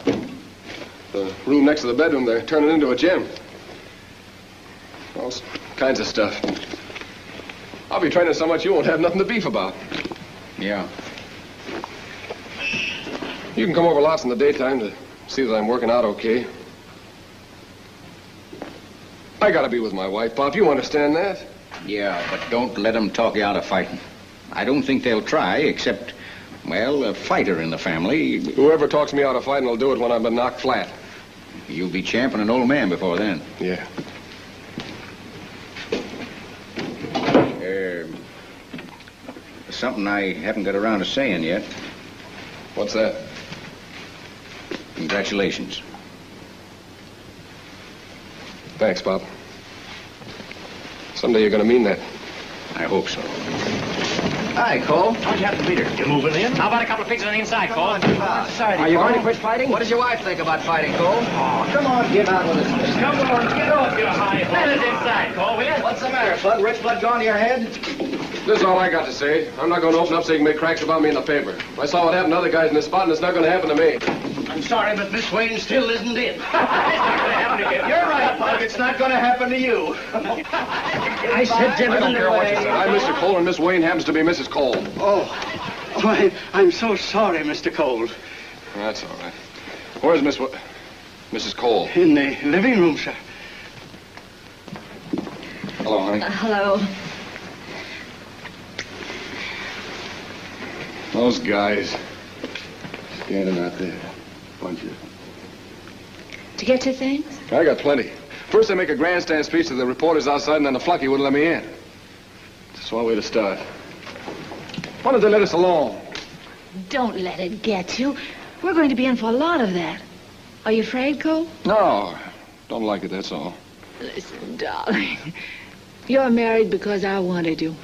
Speaker 6: The room next to the bedroom, they're turning into a gym. All kinds of stuff. I'll be training so much you won't have nothing to beef about.
Speaker 2: Yeah.
Speaker 6: You can come over lots in the daytime to see that I'm working out okay. I gotta be with my wife, Pop. You understand that?
Speaker 2: Yeah, but don't let them talk you out of fighting. I don't think they'll try, except, well, a fighter in the family.
Speaker 6: Whoever talks me out of fighting will do it when I've been knocked flat.
Speaker 2: You'll be champing an old man before then.
Speaker 6: Yeah.
Speaker 2: Something I haven't got around to saying yet.
Speaker 6: What's that?
Speaker 2: Congratulations.
Speaker 6: Thanks, Bob. Someday you're gonna mean that.
Speaker 2: I hope so.
Speaker 9: Hi, Cole. How'd you happen to meet her? You moving in?
Speaker 5: How about a couple of pigs on the inside, Cole?
Speaker 9: Are you going to quit fighting? What does your wife think about fighting, Cole? Oh, come on, get out with us.
Speaker 5: Come on, get off your high horse. Let us inside, Cole, will you?
Speaker 9: What's the matter, Bud? Rich blood gone to your head?
Speaker 6: This is all I got to say. I'm not going to open up so you can make cracks about me in the paper. If I saw what happened to other guys in this spot, and it's not going to happen to me.
Speaker 9: I'm sorry, but Miss Wayne still isn't in.
Speaker 5: It's not going to happen to you.
Speaker 9: You're right, Bud. It's not going to happen to you. I said,
Speaker 6: I
Speaker 9: gentlemen,
Speaker 6: don't care what you said. I'm Mr. Cole, and Miss Wayne happens to be Mrs. Cole.
Speaker 10: I'm so sorry, Mr. Cole.
Speaker 6: That's all right. Where's Mrs. Cole?
Speaker 10: In the living room, sir.
Speaker 6: Hello, honey.
Speaker 7: Hello.
Speaker 6: Those guys standing out there. Bunch of...
Speaker 7: Did you get your things?
Speaker 6: I got plenty. First they make a grandstand speech to the reporters outside, and then the flunky wouldn't let me in. It's a swell way to start. Why don't they let us alone?
Speaker 7: Don't let it get you. We're going to be in for a lot of that. Are you afraid, Cole?
Speaker 6: No, don't like it, that's all.
Speaker 7: Listen, darling. You're married because I wanted you.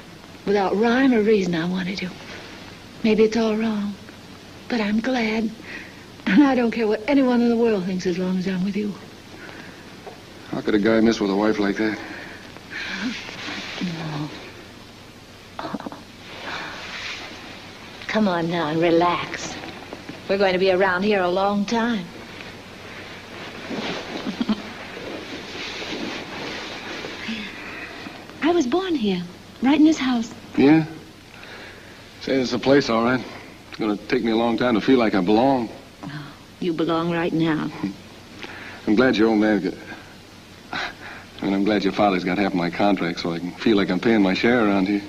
Speaker 7: Without rhyme or reason, I wanted you. Maybe it's all wrong, but I'm glad. And I don't care what anyone in the world thinks as long as I'm with you.
Speaker 6: How could a guy miss with a wife like that?
Speaker 7: No. Oh. Come on now and relax. We're going to be around here a long time. I was born here, right in this house.
Speaker 6: Yeah? Say, it's a place, all right. It's going to take me a long time to feel like I belong.
Speaker 7: Oh, you belong right now.
Speaker 6: I'm glad your old man... I'm glad your father's got half my contract so I can feel like I'm paying my share around here.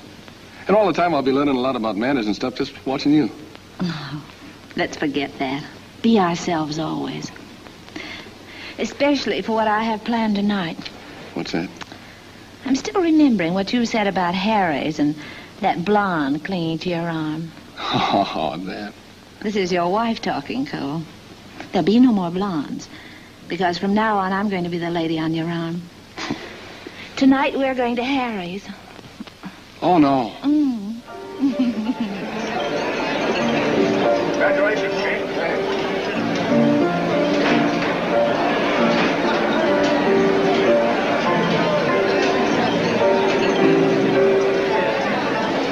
Speaker 6: And all the time I'll be learning a lot about manners and stuff just watching you.
Speaker 7: Oh, let's forget that. Be ourselves always. Especially for what I have planned tonight.
Speaker 6: What's that?
Speaker 7: I'm still remembering what you said about Harry's and that blonde clinging to your arm.
Speaker 6: Oh, that.
Speaker 7: This is your wife talking, Cole. There'll be no more blondes. Because from now on, I'm going to be the lady on your arm. Tonight, we're going to Harry's.
Speaker 6: Oh, no.
Speaker 8: Congratulations, King.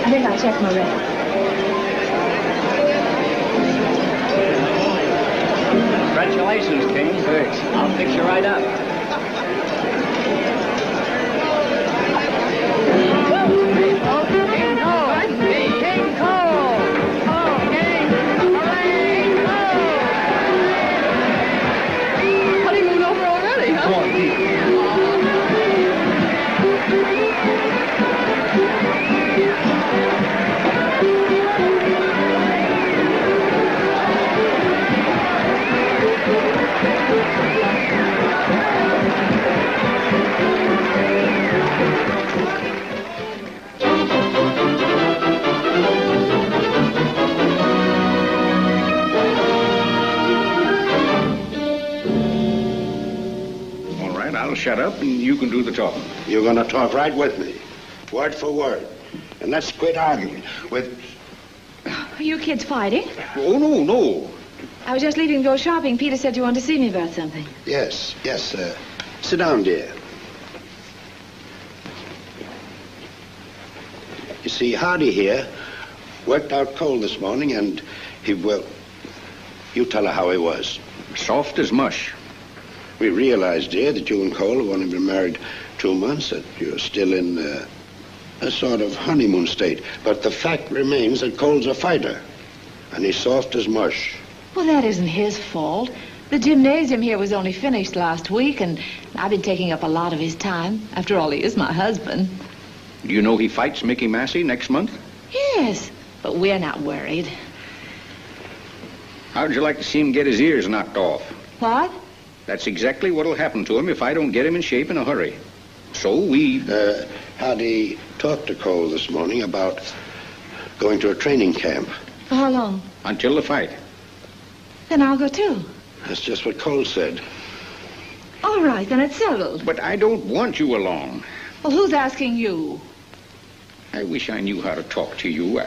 Speaker 7: I think I'll check my record.
Speaker 5: Congratulations, King.
Speaker 6: Thanks.
Speaker 5: I'll fix you right up.
Speaker 2: I'll shut up and you can do the talking.
Speaker 3: You're going to talk right with me, word for word. And let's quit arguing with...
Speaker 7: Are you kids fighting?
Speaker 2: Oh, no.
Speaker 7: I was just leaving to go shopping. Peter said you wanted to see me about something.
Speaker 3: Yes. Sit down, dear. You see, Hardy here worked out cold this morning, and he will... You tell her how he was.
Speaker 2: Soft as mush.
Speaker 3: We realize, dear, that you and Cole have only been married 2 months, that you're still in a sort of honeymoon state. But the fact remains that Cole's a fighter, and he's soft as mush.
Speaker 7: Well, that isn't his fault. The gymnasium here was only finished last week, and I've been taking up a lot of his time. After all, he is my husband.
Speaker 2: Do you know he fights Mickey Massey next month?
Speaker 7: Yes, but we're not worried.
Speaker 2: How'd you like to see him get his ears knocked off?
Speaker 7: What?
Speaker 2: That's exactly what'll happen to him if I don't get him in shape in a hurry. So we...
Speaker 3: Hardy talked to Cole this morning about going to a training camp.
Speaker 7: For how long?
Speaker 2: Until the fight.
Speaker 7: Then I'll go too.
Speaker 3: That's just what Cole said.
Speaker 7: All right, then it's settled.
Speaker 2: But I don't want you along.
Speaker 7: Well, who's asking you?
Speaker 2: I wish I knew how to talk to you.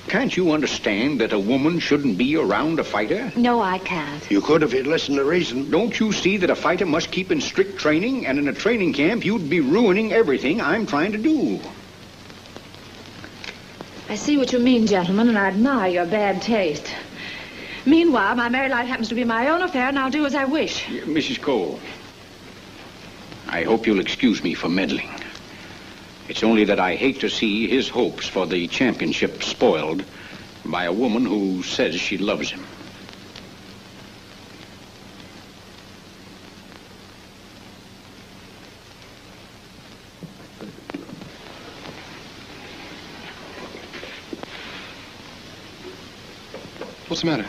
Speaker 2: Can't you understand that a woman shouldn't be around a fighter?
Speaker 7: No, I can't.
Speaker 3: You could if you'd listen to reason.
Speaker 2: Don't you see that a fighter must keep in strict training, and in a training camp you'd be ruining everything I'm trying to do?
Speaker 7: I see what you mean, gentlemen, and I admire your bad taste. Meanwhile, my married life happens to be my own affair, and I'll do as I wish.
Speaker 2: Mrs. Cole, I hope you'll excuse me for meddling. It's only that I hate to see his hopes for the championship spoiled by a woman who says she loves him.
Speaker 6: What's the matter?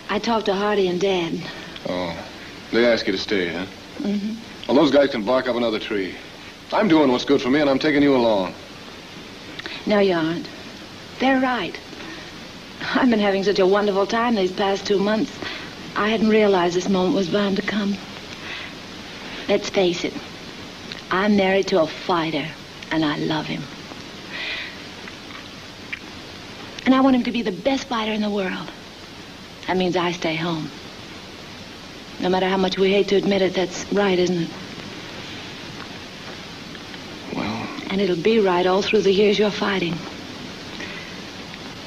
Speaker 7: I talked to Hardy and Dad.
Speaker 6: Oh, they ask you to stay, huh?
Speaker 7: Mm-hmm.
Speaker 6: Well, those guys can bark up another tree. I'm doing what's good for me, and I'm taking you along.
Speaker 7: No, you aren't. They're right. I've been having such a wonderful time these past 2 months. I hadn't realized this moment was bound to come. Let's face it. I'm married to a fighter, and I love him. And I want him to be the best fighter in the world. That means I stay home. No matter how much we hate to admit it, that's right, isn't it?
Speaker 6: Well...
Speaker 7: And it'll be right all through the years you're fighting.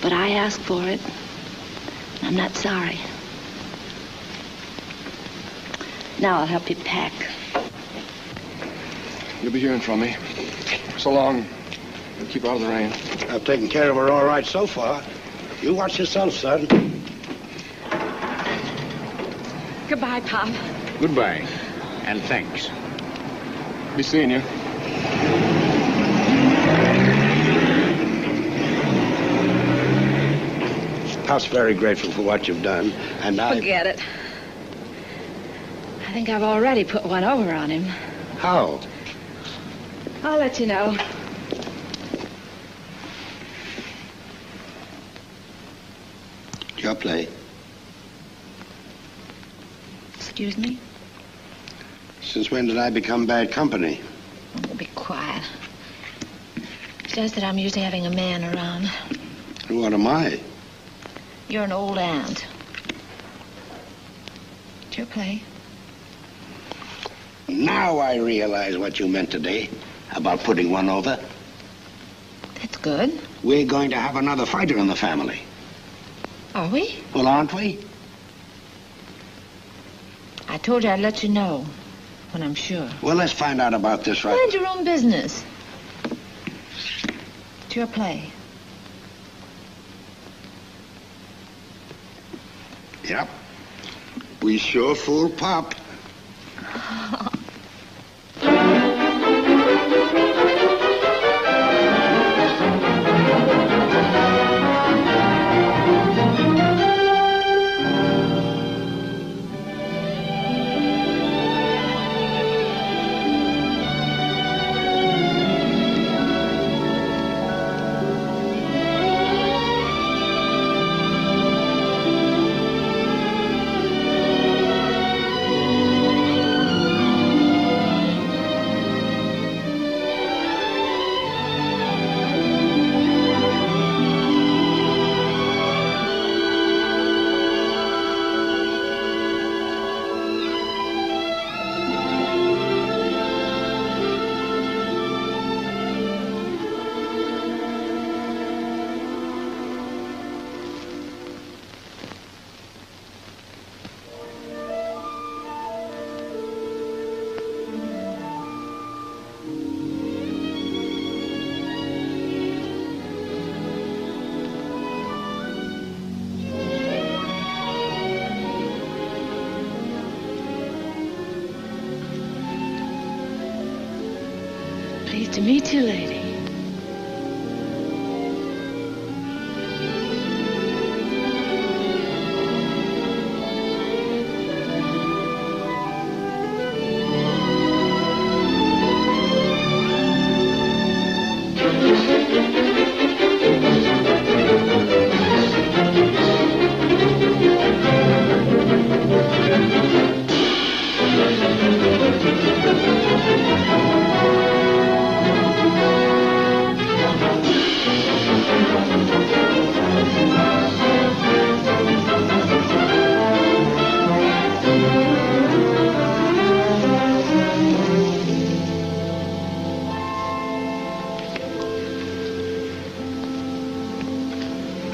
Speaker 7: But I asked for it. I'm not sorry. Now I'll help you pack.
Speaker 6: You'll be hearing from me. So long. Keep out of the rain.
Speaker 3: I've taken care of her all right so far. You watch yourself, son.
Speaker 7: Goodbye, Pop.
Speaker 2: Goodbye. And thanks.
Speaker 6: Be seeing you.
Speaker 3: Pop's very grateful for what you've done, and I...
Speaker 7: Forget it. I think I've already put one over on him.
Speaker 3: How?
Speaker 7: I'll let you know.
Speaker 3: Your play.
Speaker 7: Excuse me?
Speaker 3: Since when did I become bad company?
Speaker 7: Oh, be quiet. It's just that I'm used to having a man around.
Speaker 3: What am I?
Speaker 7: You're an old aunt. It's your play.
Speaker 3: Now I realize what you meant today about putting one over.
Speaker 7: That's good.
Speaker 3: We're going to have another fighter in the family.
Speaker 7: Are we?
Speaker 3: Well, aren't we?
Speaker 7: I told you I'd let you know when I'm sure.
Speaker 3: Well, let's find out about this right...
Speaker 7: Mind your own business. It's your play.
Speaker 3: Yep. We sure fooled Pop.
Speaker 7: Pleased to meet you, lady.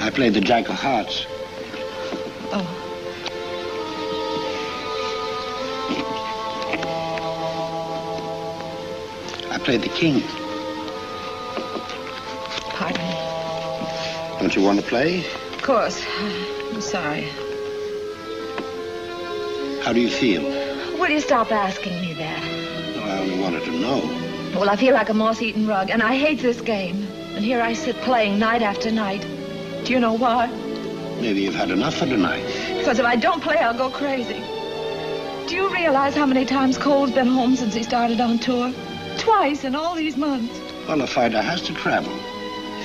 Speaker 3: I played the Jack of Hearts.
Speaker 7: Oh.
Speaker 3: I played the King.
Speaker 7: Pardon me.
Speaker 3: Don't you want to play?
Speaker 7: Of course. I'm sorry.
Speaker 3: How do you feel?
Speaker 7: Will you stop asking me that?
Speaker 3: No, I only wanted to know.
Speaker 7: Well, I feel like a moss-eaten rug, and I hate this game. And here I sit playing night after night. Do you know why?
Speaker 3: Maybe you've had enough for tonight.
Speaker 7: Because if I don't play, I'll go crazy. Do you realize how many times Cole's been home since he started on tour? Twice in all these months.
Speaker 3: Well, a fighter has to travel.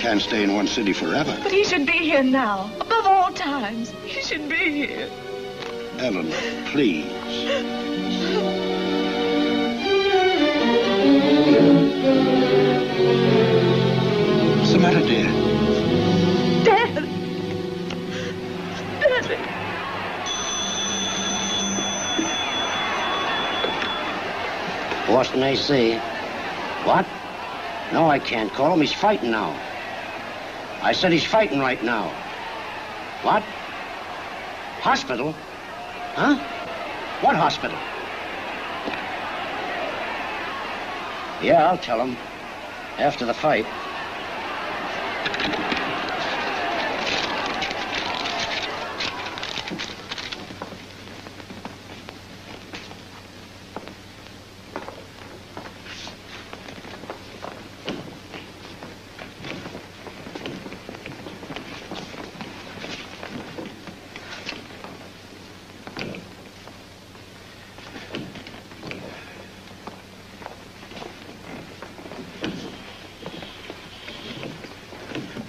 Speaker 3: Can't stay in one city forever.
Speaker 7: But he should be here now. Above all times. He should be here.
Speaker 3: Eleanor, please. What's the matter, dear?
Speaker 7: Dad! Daddy!
Speaker 3: Boston AC. What? No, I can't call him. He's fighting now. I said he's fighting right now. What? Hospital? Huh? What hospital?
Speaker 9: Yeah, I'll tell him. After the fight.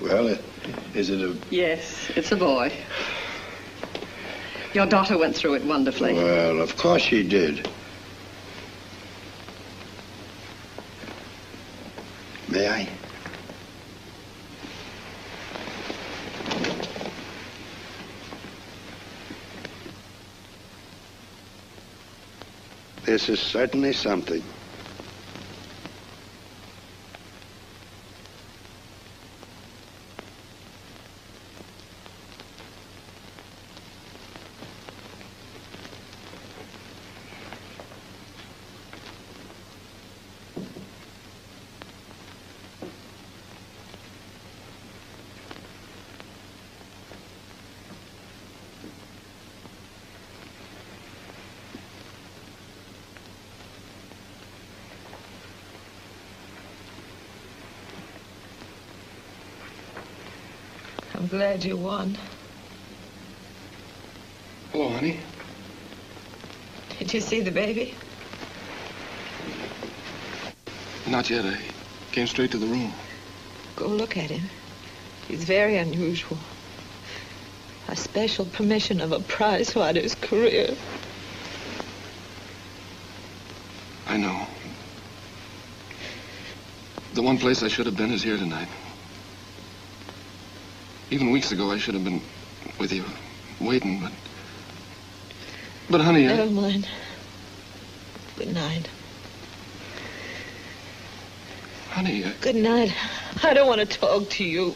Speaker 3: Well, is it a...
Speaker 11: Yes, it's a boy. Your daughter went through it wonderfully.
Speaker 3: Well, of course she did. May I? This is certainly something.
Speaker 11: I'm glad you won.
Speaker 6: Hello, honey.
Speaker 11: Did you see the baby?
Speaker 6: Not yet. I came straight to the room.
Speaker 11: Go look at him. He's very unusual. A special permission of a prize fighter's career.
Speaker 6: I know. The one place I should have been is here tonight. Even weeks ago, I should have been with you, waiting, but honey,
Speaker 11: Never mind. Good night.
Speaker 6: Honey,
Speaker 11: Good night. I don't want to talk to you.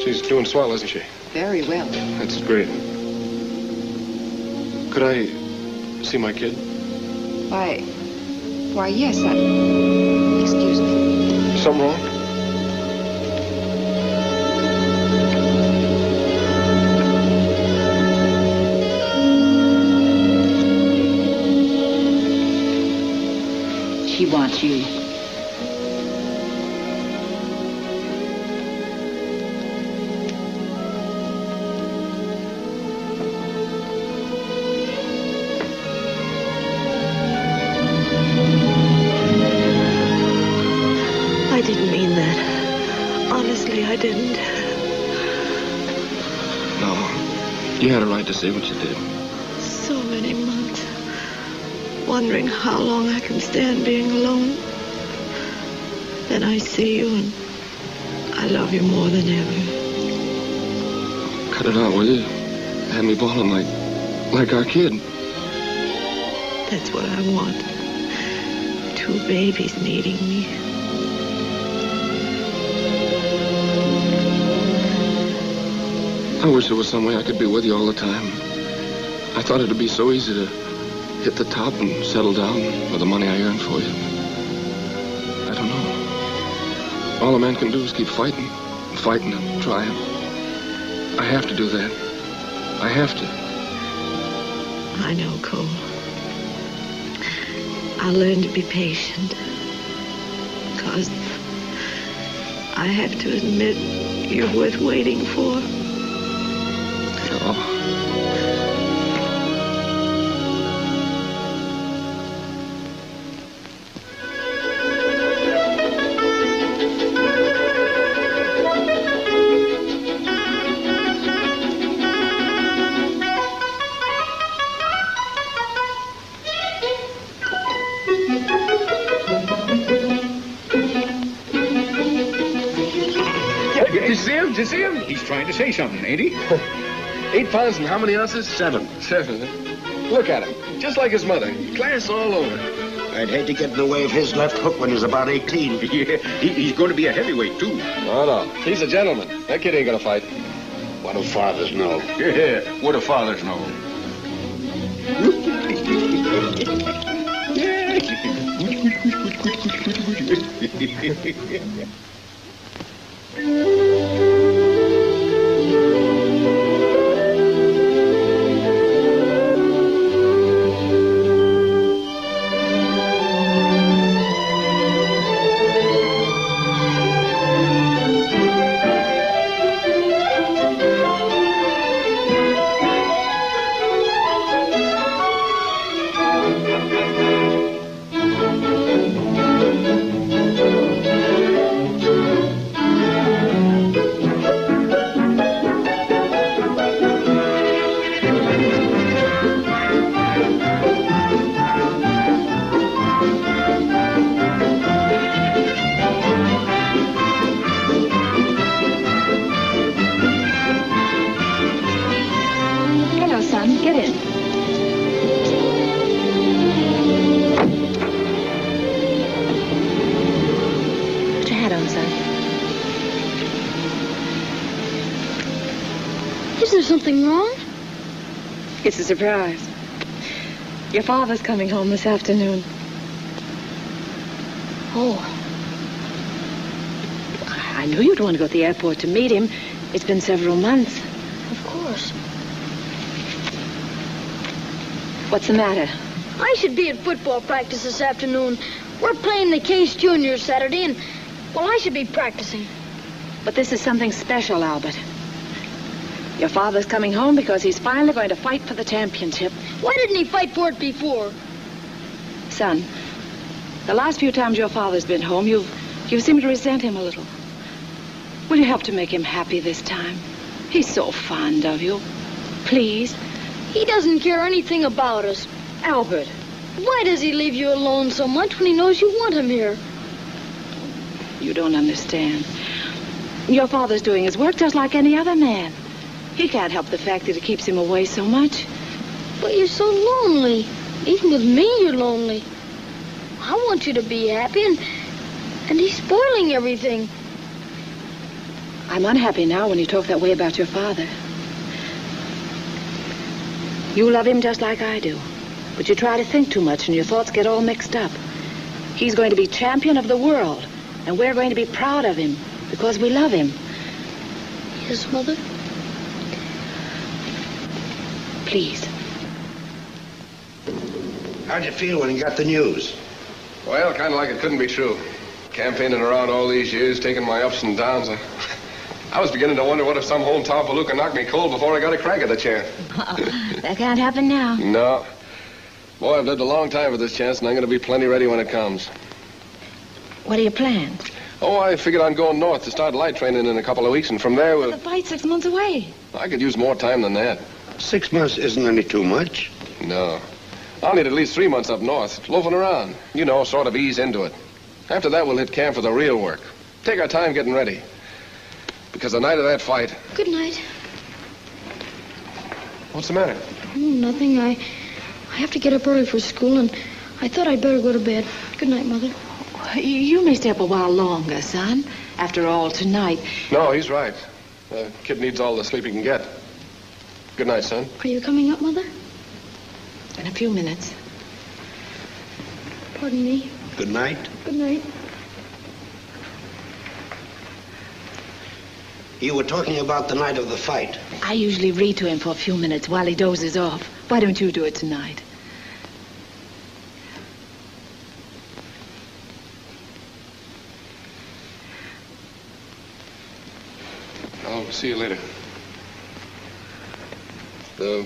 Speaker 6: She's doing swell, isn't she?
Speaker 11: Very well.
Speaker 6: That's great. Could I see my kid?
Speaker 12: Why, yes, excuse me.
Speaker 6: Something wrong?
Speaker 12: She wants you.
Speaker 11: I didn't mean that. Honestly, I didn't.
Speaker 6: No. You had a right to say what you did.
Speaker 11: So many months. Wondering how long I can stand being alone. Then I see you and I love you more than ever.
Speaker 6: Cut it out, will you? Had me bawling like our kid.
Speaker 11: That's what I want. 2 babies needing me.
Speaker 6: I wish there was some way I could be with you all the time. I thought it'd be so easy to hit the top and settle down with the money I earned for you. I don't know. All a man can do is keep fighting and trying. I have to do that. I have to.
Speaker 11: I know, Cole. I'll learn to be patient. Because I have to admit you're worth waiting for.
Speaker 6: Oh.
Speaker 13: you see him? He's trying to say something, ain't he?
Speaker 6: 8 pounds and how many ounces?
Speaker 3: 7.
Speaker 6: 7. Look at him. Just like his mother. Class all over.
Speaker 3: I'd hate to get in the way of his left hook when he's about 18.
Speaker 13: Yeah, he's going to be a heavyweight, too.
Speaker 6: No. He's a gentleman. That kid ain't gonna fight.
Speaker 3: What do fathers know?
Speaker 13: Yeah, what do fathers know?
Speaker 14: Something wrong?
Speaker 7: It's a surprise. Your father's coming home this afternoon.
Speaker 14: Oh.
Speaker 7: I knew you'd want to go to the airport to meet him. It's been several months.
Speaker 14: Of course.
Speaker 7: What's the matter?
Speaker 14: I should be at football practice this afternoon. We're playing the Case Juniors Saturday, and, well, I should be practicing.
Speaker 7: But this is something special, Albert. Your father's coming home because he's finally going to fight for the championship.
Speaker 14: Why didn't he fight for it before?
Speaker 7: Son, the last few times your father's been home, you've seemed to resent him a little. Will you help to make him happy this time? He's so fond of you. Please.
Speaker 14: He doesn't care anything about us.
Speaker 7: Albert.
Speaker 14: Why does he leave you alone so much when he knows you want him here?
Speaker 7: You don't understand. Your father's doing his work just like any other man. He can't help the fact that it keeps him away so much.
Speaker 14: But you're so lonely. Even with me, you're lonely. I want you to be happy, and he's spoiling everything.
Speaker 7: I'm unhappy now when you talk that way about your father. You love him just like I do. But you try to think too much, and your thoughts get all mixed up. He's going to be champion of the world, and we're going to be proud of him because we love him.
Speaker 14: Yes, Mother?
Speaker 7: Please.
Speaker 3: How'd you feel when you got the news?
Speaker 6: Well, kind of like it couldn't be true. Campaigning around all these years, taking my ups and downs. I was beginning to wonder what if some hometown palooka knocked me cold before I got a crack at the chance.
Speaker 7: That can't happen now.
Speaker 6: No. Boy, I've lived a long time for this chance, and I'm going to be plenty ready when it comes.
Speaker 7: What are your plans?
Speaker 6: Oh, I figured on going north to start light training in a couple of weeks, and from there we'll...
Speaker 7: The fight's 6 months away.
Speaker 6: I could use more time than that.
Speaker 3: 6 months isn't any too much.
Speaker 6: No. I'll need at least 3 months up north, loafing around. You know, sort of ease into it. After that, we'll hit camp for the real work. Take our time getting ready. Because the night of that fight...
Speaker 14: Good night.
Speaker 6: What's the matter?
Speaker 14: Oh, nothing. I have to get up early for school, and I thought I'd better go to bed. Good night, Mother.
Speaker 7: You may stay up a while longer, son. After all, tonight...
Speaker 6: No, he's right. The kid needs all the sleep he can get. Good night, son.
Speaker 14: Are you coming up, Mother?
Speaker 7: In a few minutes.
Speaker 14: Pardon me.
Speaker 3: Good night.
Speaker 14: Good night.
Speaker 3: You were talking about the night of the fight.
Speaker 7: I usually read to him for a few minutes while he dozes off. Why don't you do it tonight?
Speaker 6: I'll see you later. The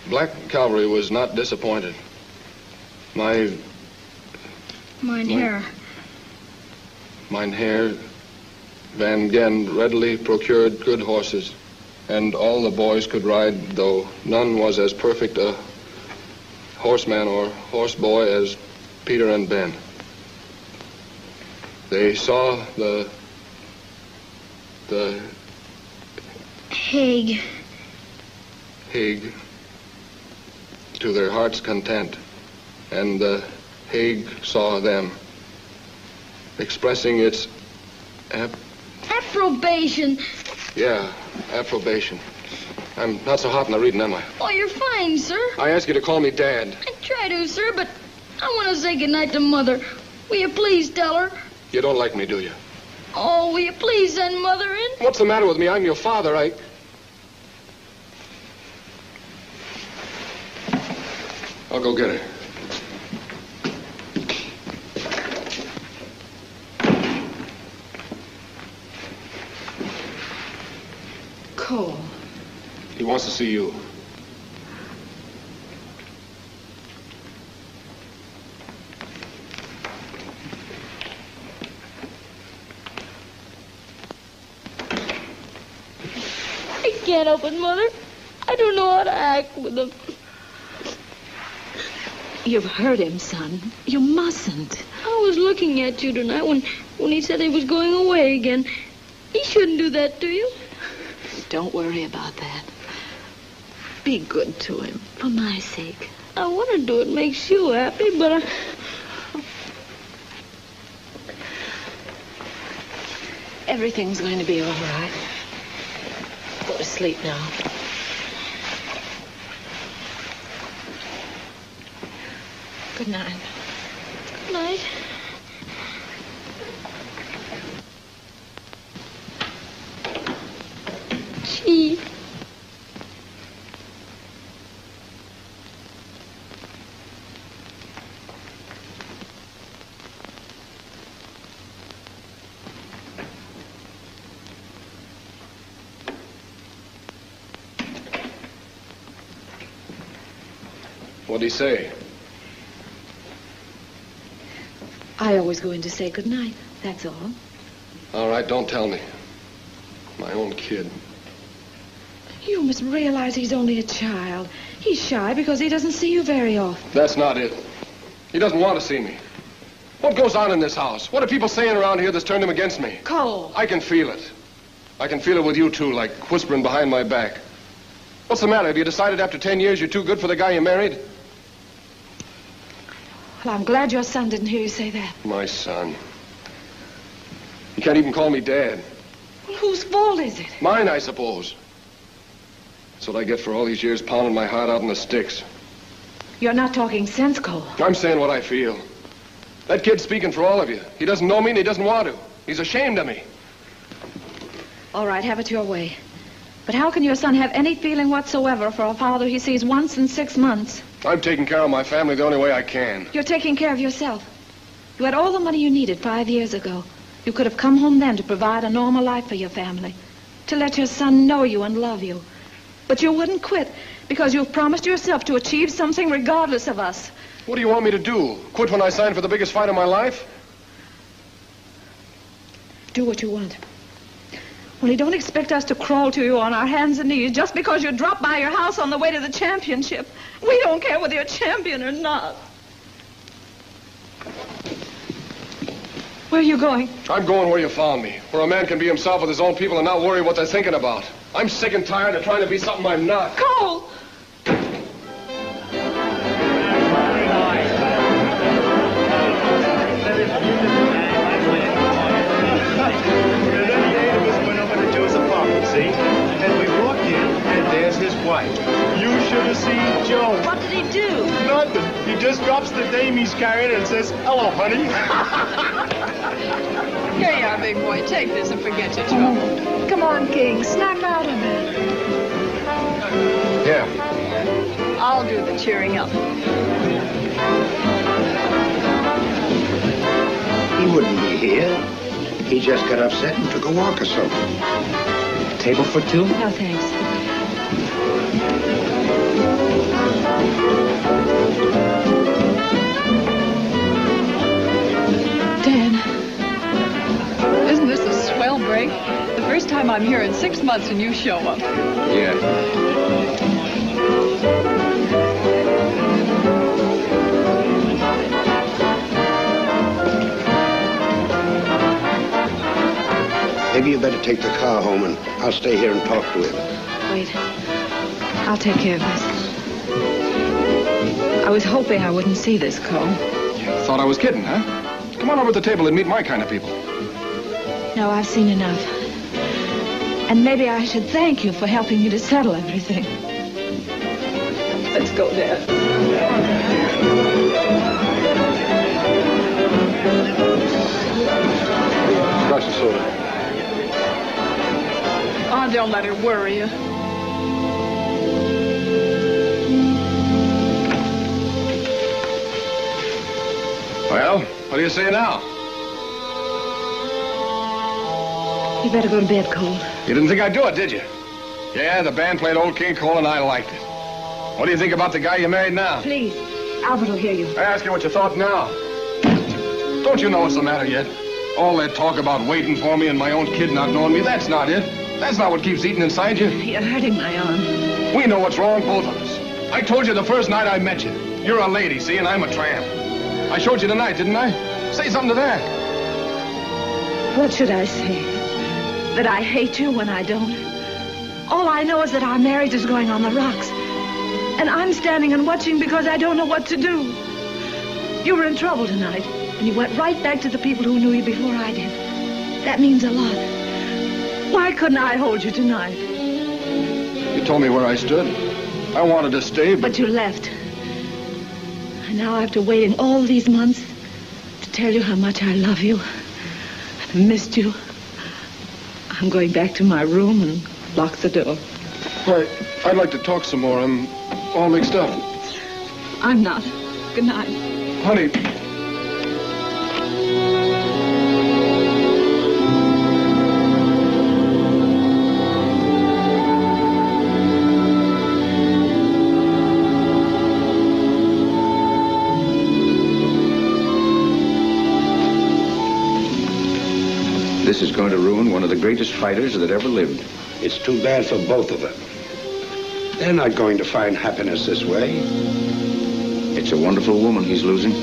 Speaker 6: Black Cavalry was not disappointed. Mynheer Van Gen readily procured good horses, and all the boys could ride, though none was as perfect a horseman or horseboy as Peter and Ben. They saw the
Speaker 14: Haig.
Speaker 6: Haig. To their heart's content. And Haig saw them. Expressing its
Speaker 14: approbation.
Speaker 6: Yeah, approbation. I'm not so hot in the reading, am I?
Speaker 14: Oh, you're fine, sir.
Speaker 6: I ask you to call me Dad.
Speaker 14: I try to, sir, but I want to say goodnight to Mother. Will you please tell her?
Speaker 6: You don't like me, do you?
Speaker 14: Oh, will you please send Mother in?
Speaker 6: What's the matter with me? I'm your father. I'll go get her.
Speaker 12: Cole.
Speaker 6: He wants to see you.
Speaker 14: I can't help it, Mother. I don't know how to act with him.
Speaker 12: You've hurt him, son. You mustn't.
Speaker 14: I was looking at you tonight when he said he was going away again. He shouldn't do that to you.
Speaker 12: Don't worry about that. Be good to him, for my sake.
Speaker 14: I want to do what makes you happy, but
Speaker 12: Everything's going to be all right. Go to sleep now. Good night.
Speaker 14: Good night. Gee.
Speaker 6: What'd he say?
Speaker 12: I always go in to say good night. That's all.
Speaker 6: All right, don't tell me. My own kid.
Speaker 12: You must realize he's only a child. He's shy because he doesn't see you very often.
Speaker 6: That's not it. He doesn't want to see me. What goes on in this house? What are people saying around here that's turned him against me?
Speaker 12: Cole.
Speaker 6: I can feel it. I can feel it with you, too, like whispering behind my back. What's the matter? Have you decided after 10 years you're too good for the guy you married?
Speaker 12: Well, I'm glad your son didn't hear you say that.
Speaker 6: My son. He can't even call me Dad.
Speaker 12: Well, whose fault is it?
Speaker 6: Mine, I suppose. That's what I get for all these years pounding my heart out in the sticks.
Speaker 12: You're not talking sense, Cole.
Speaker 6: I'm saying what I feel. That kid's speaking for all of you. He doesn't know me and he doesn't want to. He's ashamed of me.
Speaker 12: All right, have it your way. But how can your son have any feeling whatsoever for a father he sees once in 6 months?
Speaker 6: I'm taking care of my family the only way I can.
Speaker 12: You're taking care of yourself. You had all the money you needed 5 years ago. You could have come home then to provide a normal life for your family, to let your son know you and love you. But you wouldn't quit because you've promised yourself to achieve something regardless of us.
Speaker 6: What do you want me to do? Quit when I sign for the biggest fight of my life?
Speaker 12: Do what you want. Only don't expect us to crawl to you on our hands and knees just because you dropped by your house on the way to the championship. We don't care whether you're champion or not. Where are you going?
Speaker 6: I'm going where you found me, where a man can be himself with his own people and not worry what they're thinking about. I'm sick and tired of trying to be something I'm not.
Speaker 12: Cole!
Speaker 15: And we walk in, and there's his wife. You should have seen Joe.
Speaker 14: What did he do?
Speaker 15: Nothing. He just drops the dame he's carrying and says, "Hello, honey."
Speaker 16: Here you are, big boy. Take this and forget your trouble.
Speaker 12: Come on, King. Snap out of it.
Speaker 6: Yeah.
Speaker 16: I'll do the cheering up.
Speaker 3: He wouldn't be here. He just got upset and took a walk or something.
Speaker 9: Table for two?
Speaker 12: No, thanks.
Speaker 16: Dan, isn't this a swell break? The first time I'm here in 6 months and you show up.
Speaker 6: Yeah.
Speaker 3: Maybe you better take the car home and I'll stay here and talk to him.
Speaker 12: Wait. I'll take care of this. I was hoping I wouldn't see this, Cole.
Speaker 6: You thought I was kidding, huh? Come on over to the table and meet my kind of people.
Speaker 12: No, I've seen enough. And maybe I should thank you for helping me to settle everything. Let's go, Dad.
Speaker 6: Crush the soda.
Speaker 16: Oh, don't let her worry you.
Speaker 6: Well, what do you say now?
Speaker 12: You better go to bed, Cole.
Speaker 6: You didn't think I'd do it, did you? Yeah, the band played Old King Cole and I liked it. What do you think about the guy you married now?
Speaker 12: Please, Albert will hear you.
Speaker 6: I ask you what you thought now. Don't you know what's the matter yet? All that talk about waiting for me and my own kid not knowing me, that's not it. That's not what keeps eating inside you.
Speaker 12: You're hurting my arm.
Speaker 6: We know what's wrong, both of us. I told you the first night I met you. You're a lady, see, and I'm a tramp. I showed you tonight, didn't I? Say something to that.
Speaker 12: What should I say? That I hate you when I don't? All I know is that our marriage is going on the rocks. And I'm standing and watching because I don't know what to do. You were in trouble tonight, and you went right back to the people who knew you before I did. That means a lot. Why couldn't I hold you tonight?
Speaker 6: You told me where I stood. I wanted to stay,
Speaker 12: But you left. And now after waiting all these months to tell you how much I love you, I've missed you, I'm going back to my room and lock the door.
Speaker 6: I'd like to talk some more. I'm all mixed up.
Speaker 12: I'm not. Good night.
Speaker 6: Honey.
Speaker 2: This is going to ruin one of the greatest fighters that ever lived.
Speaker 3: It's too bad for both of them. They're not going to find happiness this way.
Speaker 2: It's a wonderful woman he's losing.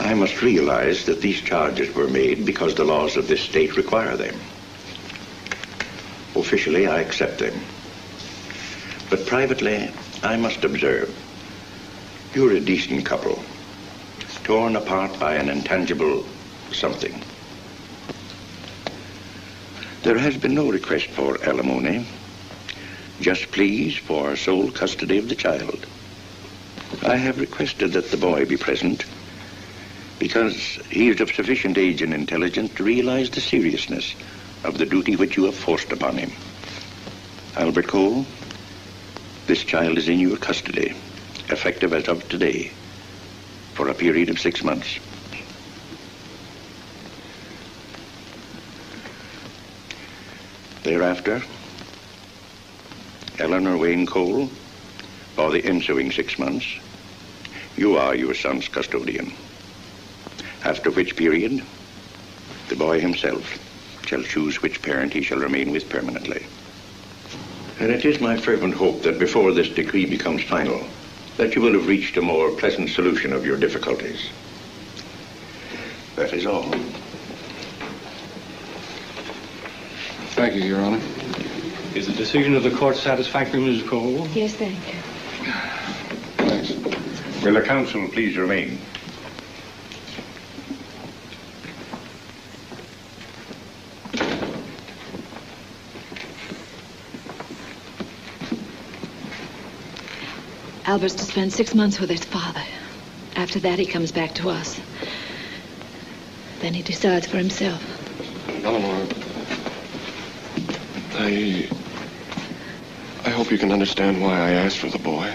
Speaker 17: I must realize that these charges were made because the laws of this state require them. Officially, I accept them. But privately, I must observe. You're a decent couple, torn apart by an intangible something. There has been no request for alimony, just pleas for sole custody of the child. I have requested that the boy be present because he is of sufficient age and intelligence to realize the seriousness of the duty which you have forced upon him. Albert Cole, this child is in your custody, effective as of today, for a period of 6 months. Thereafter, Eleanor Wayne Cole, for the ensuing 6 months, you are your son's custodian. After which period, the boy himself shall choose which parent he shall remain with permanently. And it is my fervent hope that before this decree becomes final, that you will have reached a more pleasant solution of your difficulties. That is all.
Speaker 6: Thank you, Your Honor.
Speaker 8: Is the decision of the court satisfactory, Mrs. Cole?
Speaker 12: Yes, thank you.
Speaker 6: Thanks.
Speaker 13: Will the counsel please remain?
Speaker 12: Albert's to spend 6 months with his father. After that, he comes back to us. Then he decides for himself.
Speaker 6: Eleanor, I hope you can understand why I asked for the boy.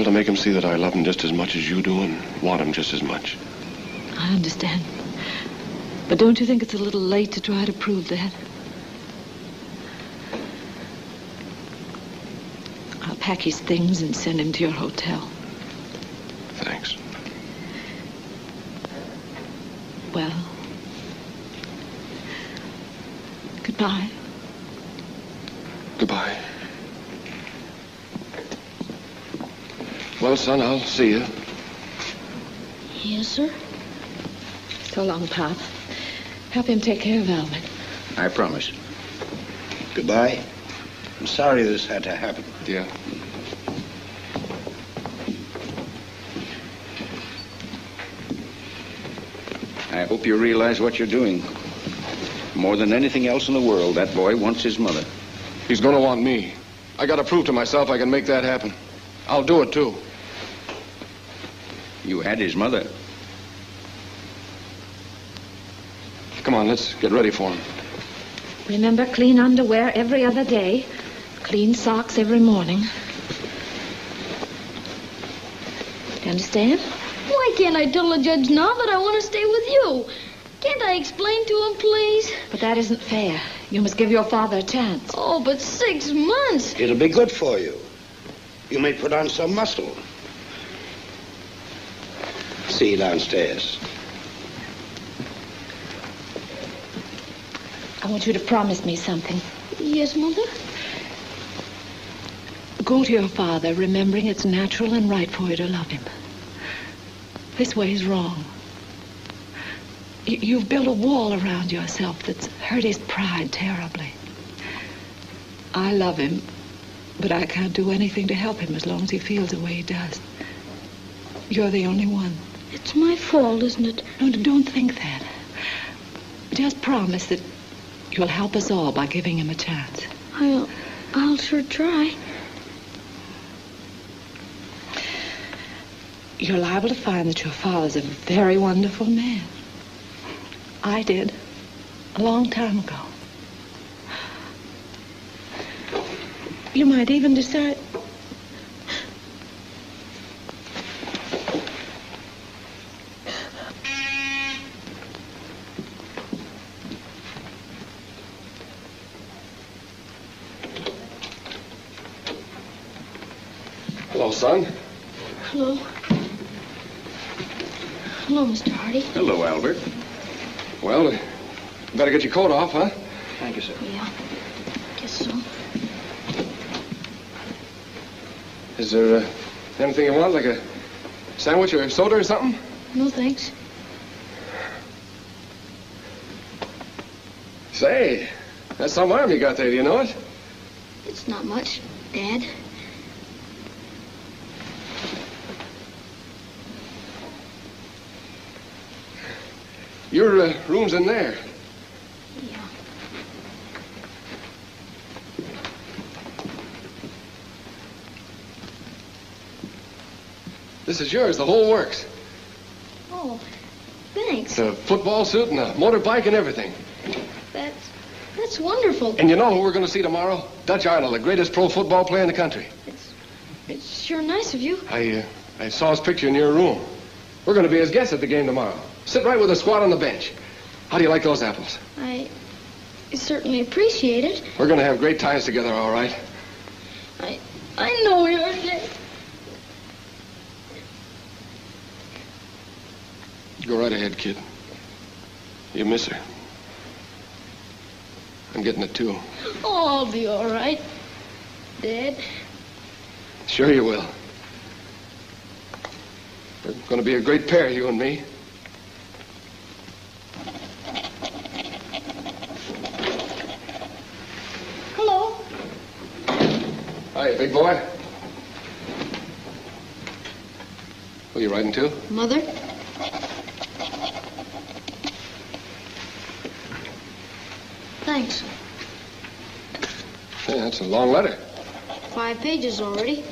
Speaker 6: To make him see that I love him just as much as you do and want him just as much.
Speaker 12: I understand. But don't you think it's a little late to try to prove that? I'll pack his things and send him to your hotel.
Speaker 6: Thanks.
Speaker 12: Well, goodbye.
Speaker 6: Goodbye. Well, son, I'll see you.
Speaker 14: Yes, sir.
Speaker 12: So long, Pop. Help him take care of Alvin.
Speaker 2: I promise.
Speaker 3: Goodbye. I'm sorry this had to happen.
Speaker 6: Yeah.
Speaker 2: I hope you realize what you're doing. More than anything else in the world, that boy wants his mother.
Speaker 6: He's going to want me. I got to prove to myself I can make that happen. I'll do it, too.
Speaker 2: You had his mother.
Speaker 6: Come on, let's get ready for him.
Speaker 12: Remember, clean underwear every other day. Clean socks every morning. Do you understand?
Speaker 14: Why can't I tell the judge now that I want to stay with you? Can't I explain to him, please?
Speaker 12: But that isn't fair. You must give your father a chance.
Speaker 14: Oh, but 6 months.
Speaker 3: It'll be good for you. You may put on some muscle. See you downstairs.
Speaker 12: I want you to promise me something.
Speaker 14: Yes, Mother?
Speaker 12: Go to your father, remembering it's natural and right for you to love him. This way is wrong. You've built a wall around yourself that's hurt his pride terribly. I love him, but I can't do anything to help him as long as he feels the way he does. You're the only one.
Speaker 14: It's my fault, isn't it?
Speaker 12: No, don't think that. Just promise that you'll help us all by giving him a chance.
Speaker 14: I'll sure try.
Speaker 12: You're liable to find that your father's a very wonderful man. I did, a long time ago. You might even decide...
Speaker 6: Hello, son.
Speaker 14: Hello. Hello, Mr. Hardy.
Speaker 2: Hello, Albert.
Speaker 6: Well, better get your coat off, huh?
Speaker 2: Thank you, sir.
Speaker 14: Yeah, guess so.
Speaker 6: Is there anything you want, like a sandwich or soda or something?
Speaker 14: No, thanks.
Speaker 6: Say, that's some arm you got there, do you know it?
Speaker 14: It's not much, Dad.
Speaker 6: Your room's in there.
Speaker 14: Yeah.
Speaker 6: This is yours, the whole works.
Speaker 14: Oh, thanks.
Speaker 6: The football suit and a motorbike and everything.
Speaker 14: That's wonderful.
Speaker 6: And you know who we're going to see tomorrow? Dutch Arnold, the greatest pro football player in the country.
Speaker 14: It's sure nice of you.
Speaker 6: I saw his picture in your room. We're going to be his guests at the game tomorrow. Sit right with the squad on the bench. How do you like those apples?
Speaker 14: I certainly appreciate it.
Speaker 6: We're going to have great times together, all right?
Speaker 14: I know we are, Dad.
Speaker 6: Go right ahead, kid. You miss her. I'm getting it, too.
Speaker 14: Oh, I'll be all right, Dad.
Speaker 6: Sure you will. We're going to be a great pair, you and me.
Speaker 14: Hello.
Speaker 6: Hi, big boy. Who are you riding to?
Speaker 14: Mother? Thanks.
Speaker 6: Yeah, that's a long letter.
Speaker 14: 5 pages already.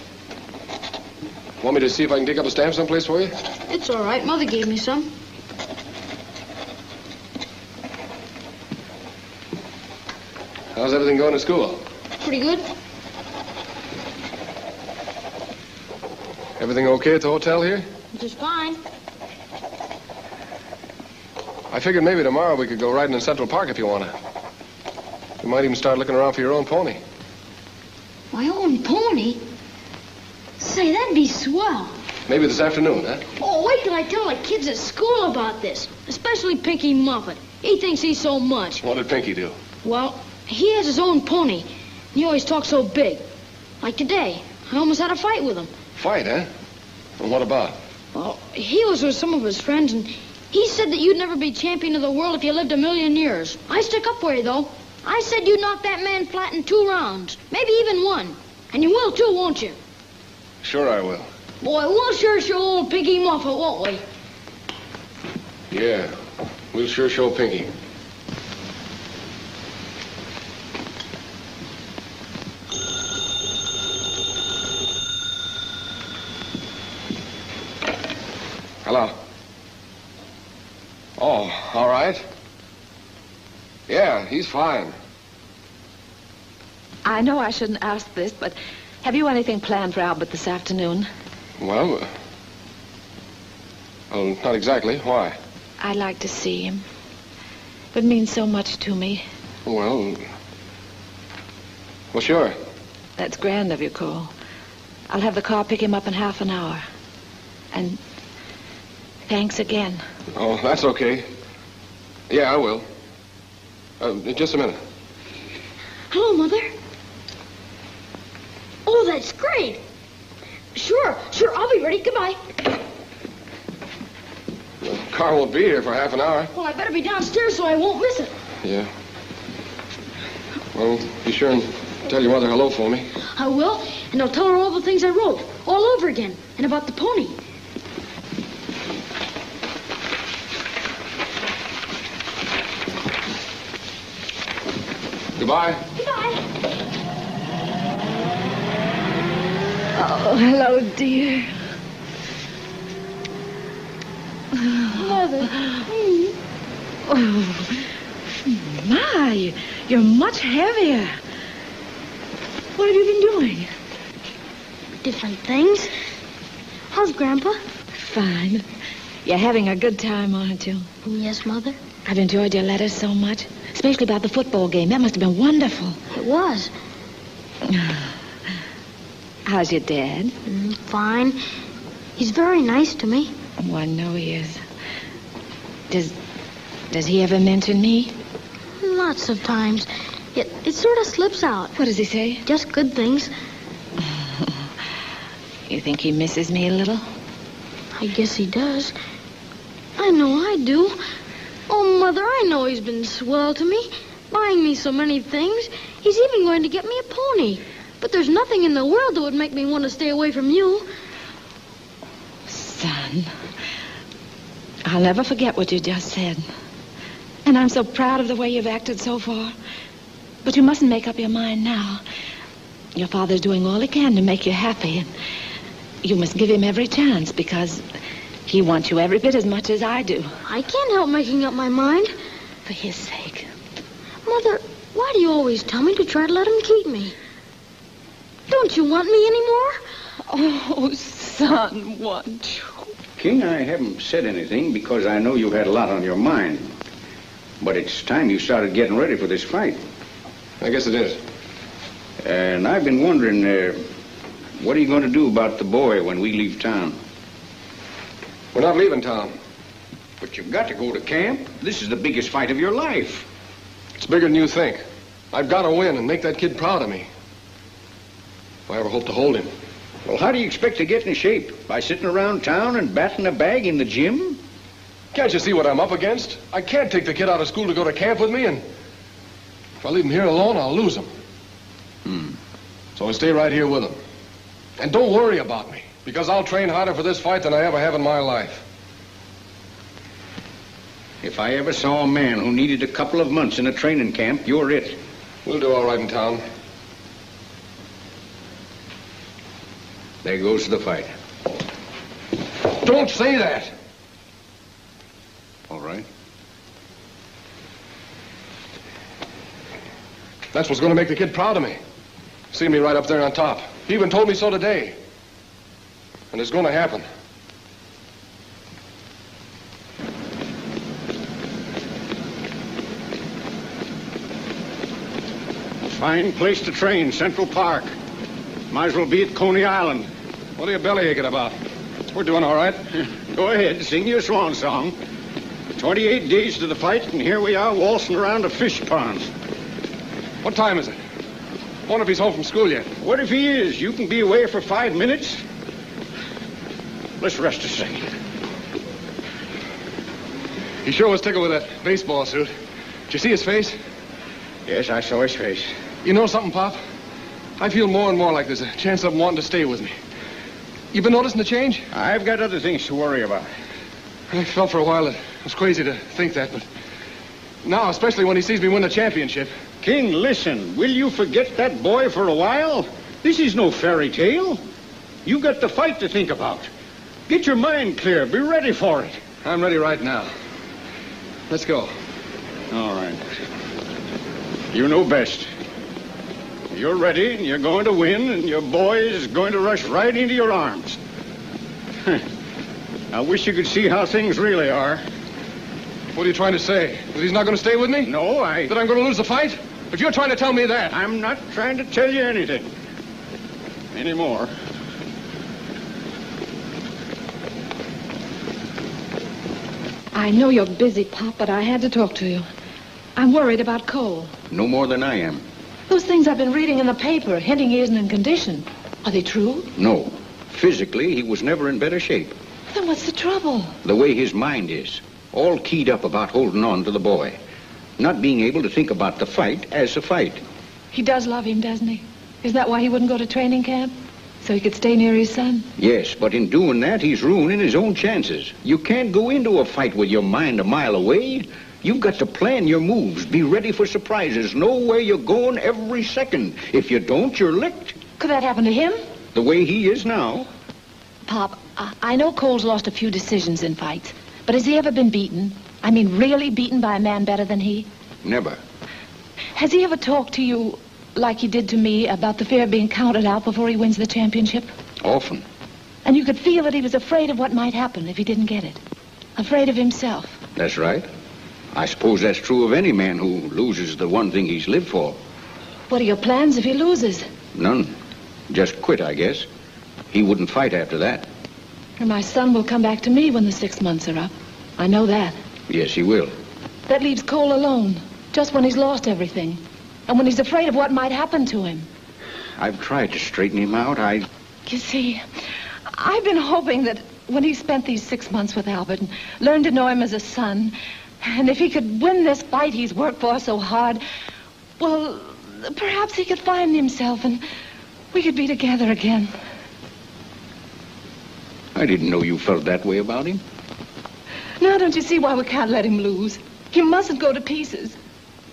Speaker 6: Want me to see if I can dig up a stamp someplace for you?
Speaker 14: It's all right. Mother gave me some.
Speaker 6: How's everything going at school?
Speaker 14: Pretty good.
Speaker 6: Everything okay at the hotel here?
Speaker 14: Just fine.
Speaker 6: I figured maybe tomorrow we could go riding in Central Park if you want to. You might even start looking around for your own pony.
Speaker 14: My own pony? Say, that'd be swell.
Speaker 6: Maybe this afternoon, huh?
Speaker 14: Oh, wait till I tell the kids at school about this. Especially Pinky Muffet. He thinks he's so much.
Speaker 6: What did Pinky do?
Speaker 14: Well, he has his own pony. He always talks so big. Like today. I almost had a fight with him.
Speaker 6: Fight, huh? Well, what about?
Speaker 14: Well, he was with some of his friends, and He said that you'd never be champion of the world if you lived a million years. I stick up for you, though. I said you'd knock that man flat in 2 rounds, maybe even 1. And you will, too, won't you?
Speaker 6: Sure I will.
Speaker 14: Boy, we'll sure show old Piggy Muffet, won't we?
Speaker 6: Yeah, we'll sure show Pinky. Hello. Oh, all right. Yeah, he's fine.
Speaker 12: I know I shouldn't ask this, but have you anything planned for Albert this afternoon?
Speaker 6: Well, not exactly. Why?
Speaker 12: I'd like to see him. It means so much to me.
Speaker 6: Well, sure.
Speaker 12: That's grand of you, Cole. I'll have the car pick him up in half an hour. And thanks again.
Speaker 6: Oh, that's okay. Yeah, I will. Just a minute.
Speaker 14: Hello, Mother. Oh, that's great. Sure, I'll be ready. Goodbye.
Speaker 6: The car won't be here for half an hour.
Speaker 14: Well, I better be downstairs so I won't miss it.
Speaker 6: Yeah. Well, be sure and tell your mother hello for me.
Speaker 14: I will, and I'll tell her all the things I wrote, all over again, and about the pony.
Speaker 6: Goodbye.
Speaker 14: Goodbye.
Speaker 12: Oh, hello, dear.
Speaker 14: Mother.
Speaker 12: Oh, my, you're much heavier. What have you been doing?
Speaker 14: Different things. How's Grandpa?
Speaker 12: Fine. You're having a good time, aren't you?
Speaker 14: Yes, Mother.
Speaker 12: I've enjoyed your letters so much, especially about the football game. That must have been wonderful.
Speaker 14: It was.
Speaker 12: How's your dad?
Speaker 14: Fine. He's very nice to me.
Speaker 12: Oh, I know he is. Does he ever mention me?
Speaker 14: Lots of times. Yet it sort of slips out.
Speaker 12: What does he say?
Speaker 14: Just good things.
Speaker 12: You think he misses me a little?
Speaker 14: I guess he does. I know I do. Oh, Mother, I know he's been swell to me, buying me so many things. He's even going to get me a pony. But there's nothing in the world that would make me want to stay away from you.
Speaker 12: Son, I'll never forget what you just said. And I'm so proud of the way you've acted so far. But you mustn't make up your mind now. Your father's doing all he can to make you happy. And you must give him every chance because he wants you every bit as much as I do.
Speaker 14: I can't help making up my mind.
Speaker 12: For his sake.
Speaker 14: Mother, why do you always tell me to try to let him keep me? Don't you want me anymore?
Speaker 12: Oh, son, want you?
Speaker 2: King, I haven't said anything because I know you had a lot on your mind. But it's time you started getting ready for this fight.
Speaker 6: I guess it is.
Speaker 2: And I've been wondering, what are you going to do about the boy when we leave town?
Speaker 6: We're not leaving town.
Speaker 2: But you've got to go to camp. This is the biggest fight of your life.
Speaker 6: It's bigger than you think. I've got to win and make that kid proud of me. If I ever hope to hold him.
Speaker 2: Well, how do you expect to get in shape? By sitting around town and batting a bag in the gym?
Speaker 6: Can't you see what I'm up against? I can't take the kid out of school to go to camp with me, and if I leave him here alone, I'll lose him. So I stay right here with him. And don't worry about me, because I'll train harder for this fight than I ever have in my life.
Speaker 2: If I ever saw a man who needed a couple of months in a training camp, you're it.
Speaker 6: We'll do all right in town.
Speaker 2: There goes the fight.
Speaker 6: Don't say that!
Speaker 2: All right.
Speaker 6: That's what's going to make the kid proud of me. See me right up there on top. He even told me so today. And it's going to happen.
Speaker 18: Fine place to train, Central Park. Might as well be at Coney Island.
Speaker 6: What are you belly aching about? We're doing all right.
Speaker 18: Go ahead, sing your swan song. 28 days to the fight, and here we are waltzing around a fish pond.
Speaker 6: What time is it? I wonder if he's home from school yet.
Speaker 18: What if he is? You can be away for 5 minutes. Let's rest a second.
Speaker 6: He sure was tickled with that baseball suit. Did you see his face?
Speaker 18: Yes, I saw his face.
Speaker 6: You know something, Pop? I feel more and more like there's a chance of him wanting to stay with me. You been noticing the change?
Speaker 18: I've got other things to worry about.
Speaker 6: I felt for a while that it was crazy to think that, but now, especially when he sees me win the championship.
Speaker 18: King, listen. Will you forget that boy for a while? This is no fairy tale. You got the fight to think about. Get your mind clear. Be ready for it.
Speaker 6: I'm ready right now. Let's go.
Speaker 18: All right. You know best. You're ready, and you're going to win, and your boy is going to rush right into your arms. I wish you could see how things really are.
Speaker 6: What are you trying to say? That he's not going to stay with me?
Speaker 18: No,
Speaker 6: That I'm going to lose the fight? If you're trying to tell me that...
Speaker 18: I'm not trying to tell you anything. Anymore.
Speaker 12: I know you're busy, Pop, but I had to talk to you. I'm worried about Cole.
Speaker 2: No more than I am.
Speaker 12: Those things I've been reading in the paper, hinting he isn't in condition. Are they true?
Speaker 2: No. Physically, he was never in better shape.
Speaker 12: Then what's the trouble?
Speaker 2: The way his mind is. All keyed up about holding on to the boy. Not being able to think about the fight as a fight.
Speaker 12: He does love him, doesn't he? Isn't that why he wouldn't go to training camp? So he could stay near his son?
Speaker 2: Yes, but in doing that, he's ruining his own chances. You can't go into a fight with your mind a mile away. You've got to plan your moves, be ready for surprises, know where you're going every second. If you don't, you're licked.
Speaker 12: Could that happen to him?
Speaker 2: The way he is now.
Speaker 12: Pop, I know Cole's lost a few decisions in fights, but has he ever been beaten? I mean, really beaten by a man better than he?
Speaker 2: Never.
Speaker 12: Has he ever talked to you like he did to me about the fear of being counted out before he wins the championship?
Speaker 2: Often.
Speaker 12: And you could feel that he was afraid of what might happen if he didn't get it. Afraid of himself.
Speaker 2: That's right. I suppose that's true of any man who loses the one thing he's lived for.
Speaker 12: What are your plans if he loses?
Speaker 2: None. Just quit, I guess. He wouldn't fight after that.
Speaker 12: And my son will come back to me when the 6 months are up. I know that.
Speaker 2: Yes, he will.
Speaker 12: That leaves Cole alone, just when he's lost everything. And when he's afraid of what might happen to him.
Speaker 2: I've tried to straighten him out.
Speaker 12: You see, I've been hoping that when he spent these 6 months with Albert and learned to know him as a son, and if he could win this fight he's worked for so hard, well, perhaps he could find himself and we could be together again.
Speaker 2: I didn't know you felt that way about him.
Speaker 12: Now don't you see why we can't let him lose? He mustn't go to pieces.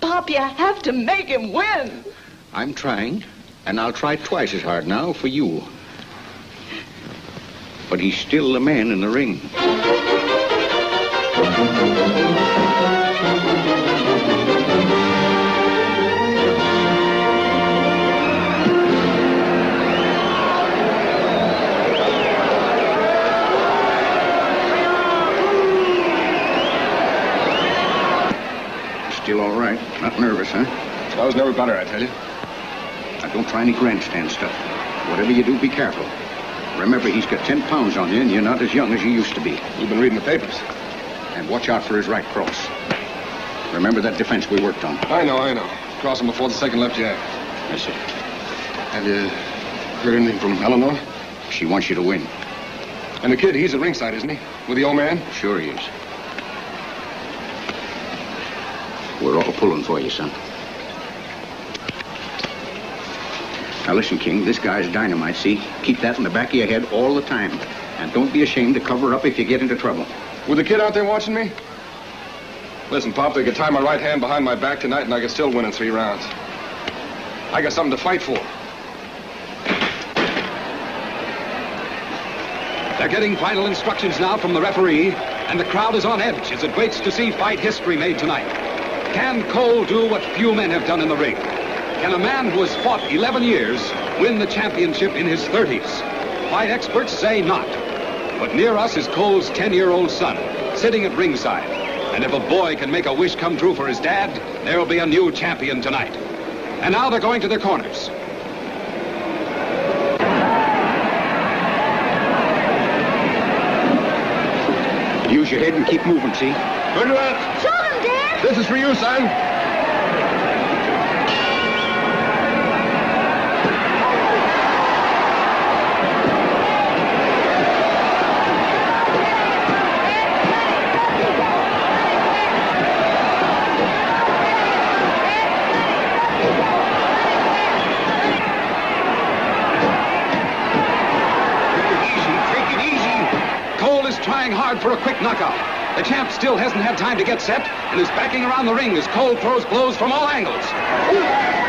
Speaker 12: Pop, you have to make him win.
Speaker 2: I'm trying, and I'll try twice as hard now for you. But he's still the man in the ring. Still all right. Not nervous, huh?
Speaker 6: I was never better, I tell you.
Speaker 2: Now, don't try any grandstand stuff. Whatever you do, be careful. Remember, he's got 10 pounds on you, and you're not as young as you used to be.
Speaker 6: You've been reading the papers.
Speaker 2: And watch out for his right cross. Remember that defense we worked on?
Speaker 6: I know. Cross him before the second left jab.
Speaker 2: That's it.
Speaker 6: Have you heard anything from Eleanor?
Speaker 2: She wants you to win.
Speaker 6: And the kid, he's at ringside, isn't he? With the old man?
Speaker 2: Sure he is. We're all pulling for you, son. Now listen, King, this guy's dynamite, see? Keep that in the back of your head all the time. And don't be ashamed to cover up if you get into trouble.
Speaker 6: With the kid out there watching me? Listen, Pop, they could tie my right hand behind my back tonight and I could still win in 3 rounds. I got something to fight for.
Speaker 19: They're getting final instructions now from the referee, and the crowd is on edge as it waits to see fight history made tonight. Can Cole do what few men have done in the ring? Can a man who has fought 11 years win the championship in his 30s? Fight experts say not. But near us is Cole's 10-year-old son, sitting at ringside. And if a boy can make a wish come true for his dad, there'll be a new champion tonight. And now they're going to their corners.
Speaker 2: Use your head and keep moving, see?
Speaker 6: Good luck.
Speaker 14: Show them, Dad.
Speaker 6: This is for you, son.
Speaker 19: trying hard for a quick knockout. The champ still hasn't had time to get set and is backing around the ring as Cole throws blows from all angles. Ooh,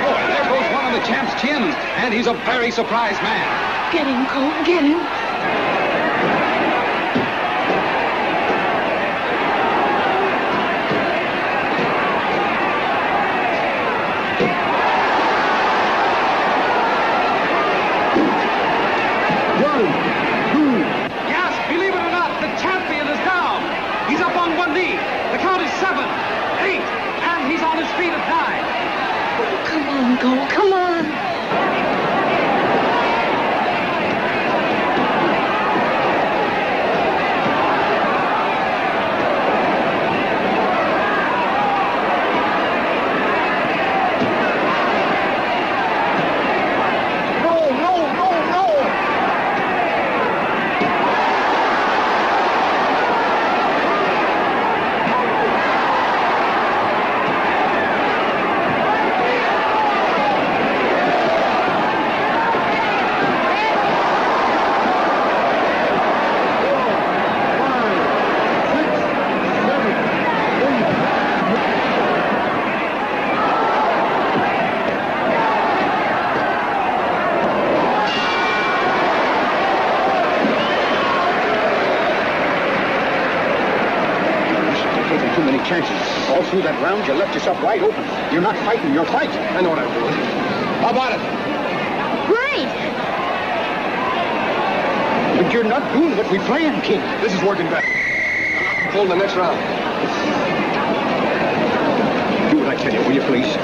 Speaker 19: boy, there goes one on the champ's chin, and he's a very surprised man.
Speaker 12: Get him, Cole, get him.
Speaker 8: Yes, believe it or not, the champion is down. He's up on one knee. The count is 7, 8, and he's on his feet at 9.
Speaker 12: Come on, Cole, come on.
Speaker 18: Chances. All through that round, you left yourself wide open. You're not fighting your fight. I know what I'm doing. How about it?
Speaker 14: Great.
Speaker 18: But you're not doing what we planned, kid.
Speaker 6: This is working better. Hold the next round.
Speaker 18: Do what I tell you, will you, please?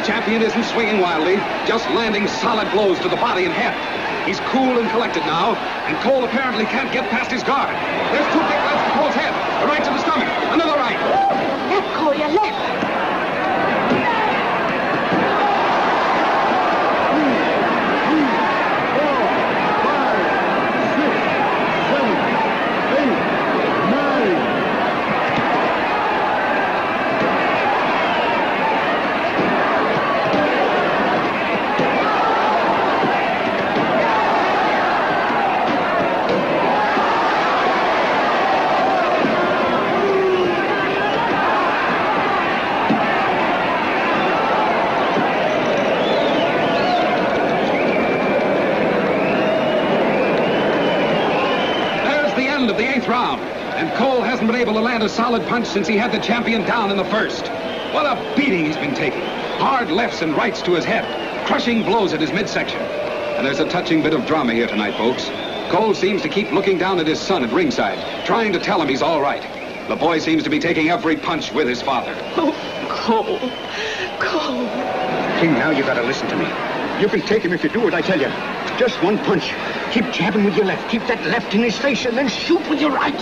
Speaker 19: Champion isn't swinging wildly, just landing solid blows to the body and head. He's cool and collected now, and Cole apparently can't get past his guard. There's 2 big lefts to Cole's head, a right to the stomach, another right.
Speaker 14: Left, Cole, your left.
Speaker 19: Of the 8th round, and Cole hasn't been able to land a solid punch since he had the champion down in the first. What a beating he's been taking. Hard lefts and rights to his head, crushing blows at his midsection. And there's a touching bit of drama here tonight, folks. Cole seems to keep looking down at his son at ringside, trying to tell him he's all right. The boy seems to be taking every punch with his father.
Speaker 12: Oh, Cole. Cole.
Speaker 18: King, now you gotta listen to me. You can take him if you do what I tell you. Just one punch. Keep jabbing with your left. Keep that left in his face and then shoot with your right.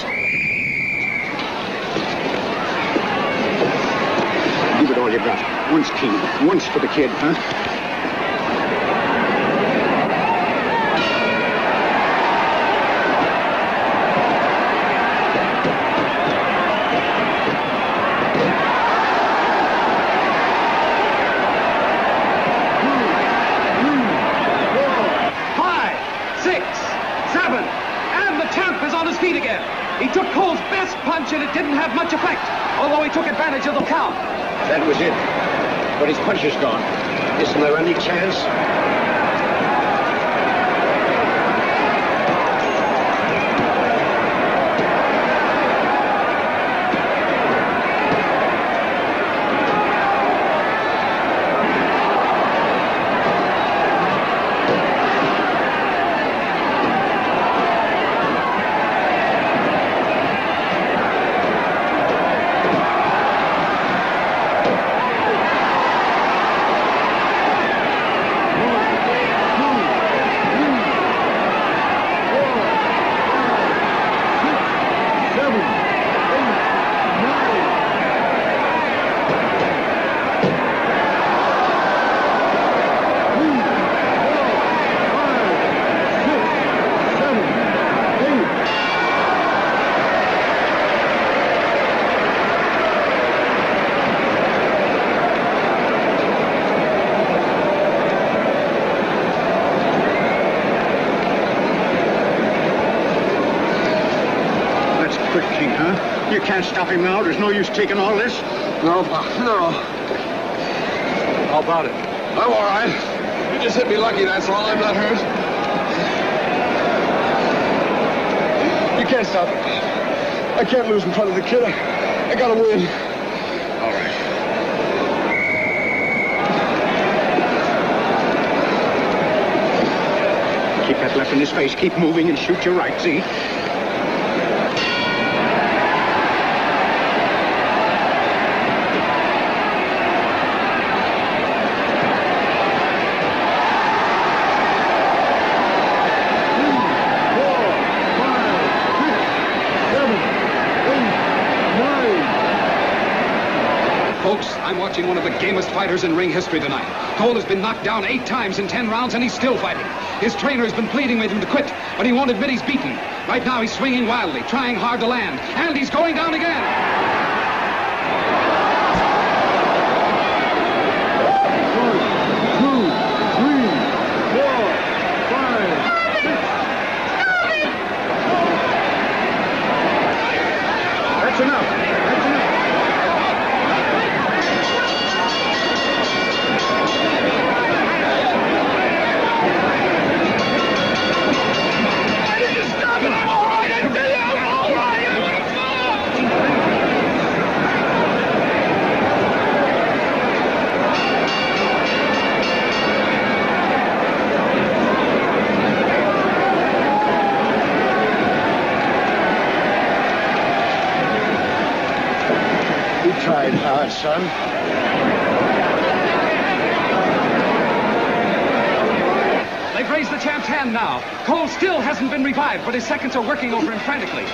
Speaker 18: Give it all you got. Once, King. Once for the kid, huh?
Speaker 8: He took Cole's best punch, and it didn't have much effect, although he took advantage of the count.
Speaker 3: That was it. But his punch is gone. Isn't there any chance?
Speaker 18: King, huh? You can't stop him now. There's no use taking all this.
Speaker 6: No, Pop, no. How about it? I'm all right. You just hit me lucky, that's all. I'm not hurt. You can't stop it, Pop. I can't lose in front of the kid. I gotta win.
Speaker 18: All right. Keep that left in his face. Keep moving and shoot your right, see?
Speaker 19: Folks, I'm watching one of the gamest fighters in ring history tonight. Cole has been knocked down 8 times in 10 rounds, and he's still fighting. His trainer's been pleading with him to quit, but he won't admit he's beaten. Right now, he's swinging wildly, trying hard to land, and he's going down again.
Speaker 18: That's enough. Tried hard, son.
Speaker 19: They've raised the champ's hand now. Cole still hasn't been revived, but his seconds are working over him frantically.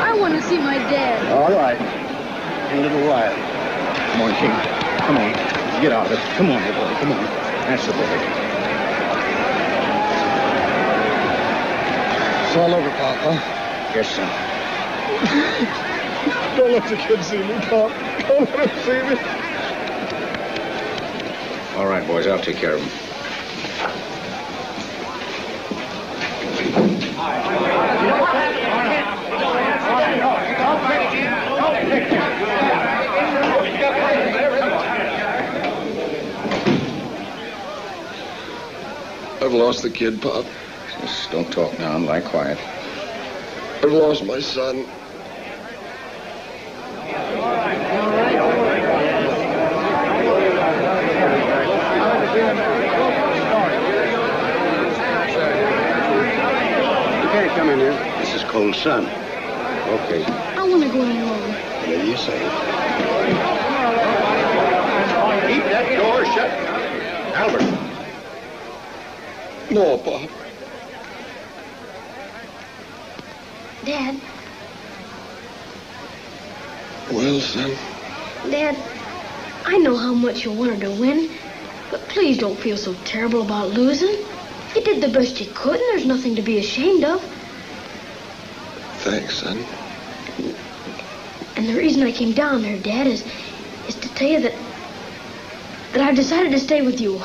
Speaker 14: I want to see my dad.
Speaker 18: All right. In a little while. Come on, King. Come on. Get out of it. Come on, little boy. Come on. That's the boy.
Speaker 6: It's all over, Pop, huh?
Speaker 18: Yes, son.
Speaker 6: Don't let the kid see me, Pop. Don't let him see me.
Speaker 2: All right, boys, I'll take care of him.
Speaker 6: I've lost the kid, Pop.
Speaker 2: Just don't talk now and lie quiet.
Speaker 6: I've lost my son.
Speaker 18: You can't come in here. This is Cole's son. Okay.
Speaker 14: I want to go in alone.
Speaker 18: Whatever you say. Keep that door shut. Albert.
Speaker 6: No, Pop.
Speaker 14: Dad.
Speaker 6: Well, son.
Speaker 14: Dad, I know how much you wanted to win, but please don't feel so terrible about losing. You did the best you could, and there's nothing to be ashamed of.
Speaker 6: Thanks, son.
Speaker 14: And the reason I came down there, Dad, is to tell you that I've decided to stay with you.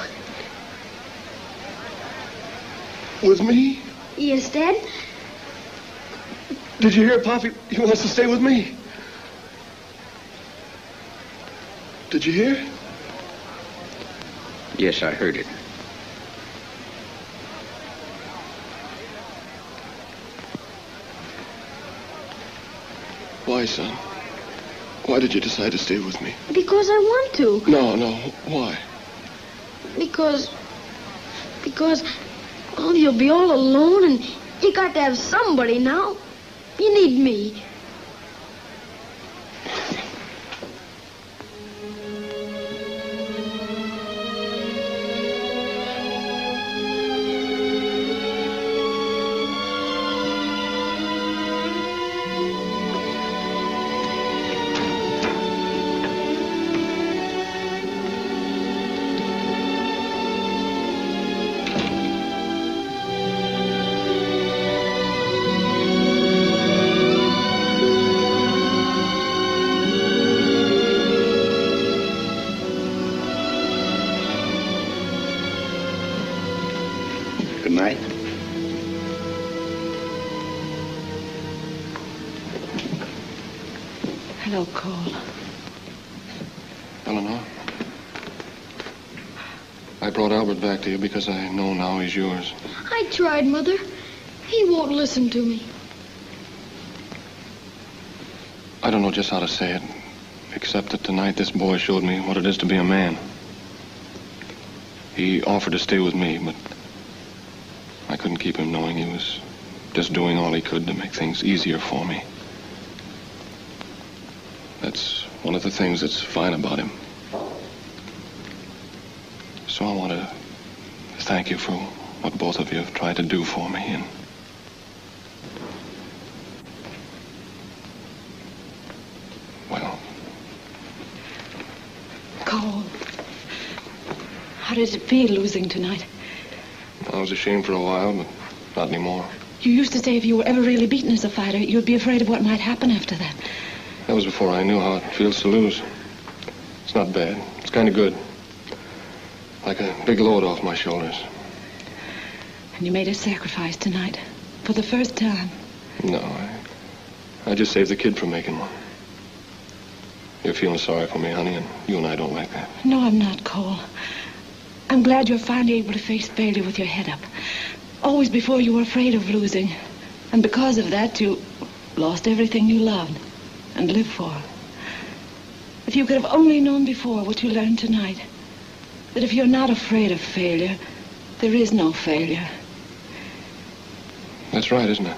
Speaker 6: With me?
Speaker 14: Yes, Dad.
Speaker 6: Did you hear, Pop? He wants to stay with me. Did you hear?
Speaker 2: Yes, I heard it.
Speaker 6: Why, son? Why did you decide to stay with me?
Speaker 14: Because I want to.
Speaker 6: No. Why?
Speaker 14: Because, well, you'll be all alone, and you got to have somebody now. You need me.
Speaker 12: Hello, Cole.
Speaker 6: Eleanor, I brought Albert back to you because I know now he's yours.
Speaker 14: I tried, Mother. He won't listen to me.
Speaker 6: I don't know just how to say it, except that tonight this boy showed me what it is to be a man. He offered to stay with me, but I couldn't keep him knowing he was just doing all he could to make things easier for me. That's one of the things that's fine about him. So I want to thank you for what both of you have tried to do for me. And well,
Speaker 12: Cole, how did it feel losing tonight?
Speaker 6: I was ashamed for a while, but not anymore.
Speaker 12: You used to say if you were ever really beaten as a fighter, you'd be afraid of what might happen after that.
Speaker 6: That was before I knew how it feels to lose. It's not bad. It's kind of good. Like a big load off my shoulders.
Speaker 12: And you made a sacrifice tonight. For the first time.
Speaker 6: No, I just saved the kid from making one. You're feeling sorry for me, honey, and you and I don't like that.
Speaker 12: No, I'm not, Cole. I'm glad you're finally able to face failure with your head up. Always before you were afraid of losing. And because of that, you lost everything you loved and lived for. If you could have only known before what you learned tonight, that if you're not afraid of failure, there is no failure.
Speaker 6: That's right, isn't it?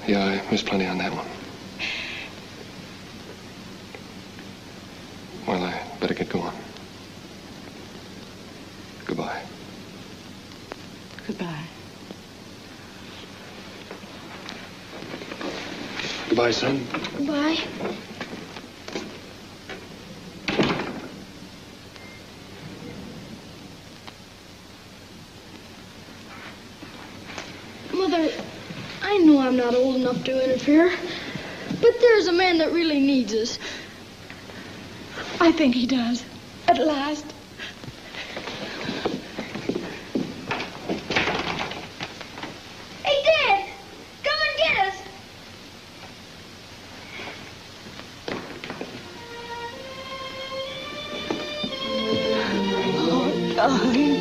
Speaker 6: Yeah, I missed plenty on that one. Well, I better get going. Goodbye.
Speaker 12: Goodbye.
Speaker 6: Goodbye, son.
Speaker 14: Goodbye. Mother, I know I'm not old enough to interfere, but there's a man that really needs us.
Speaker 12: I think he does. At last.
Speaker 14: Hey, Dad! Come and get us!
Speaker 12: Oh, darling.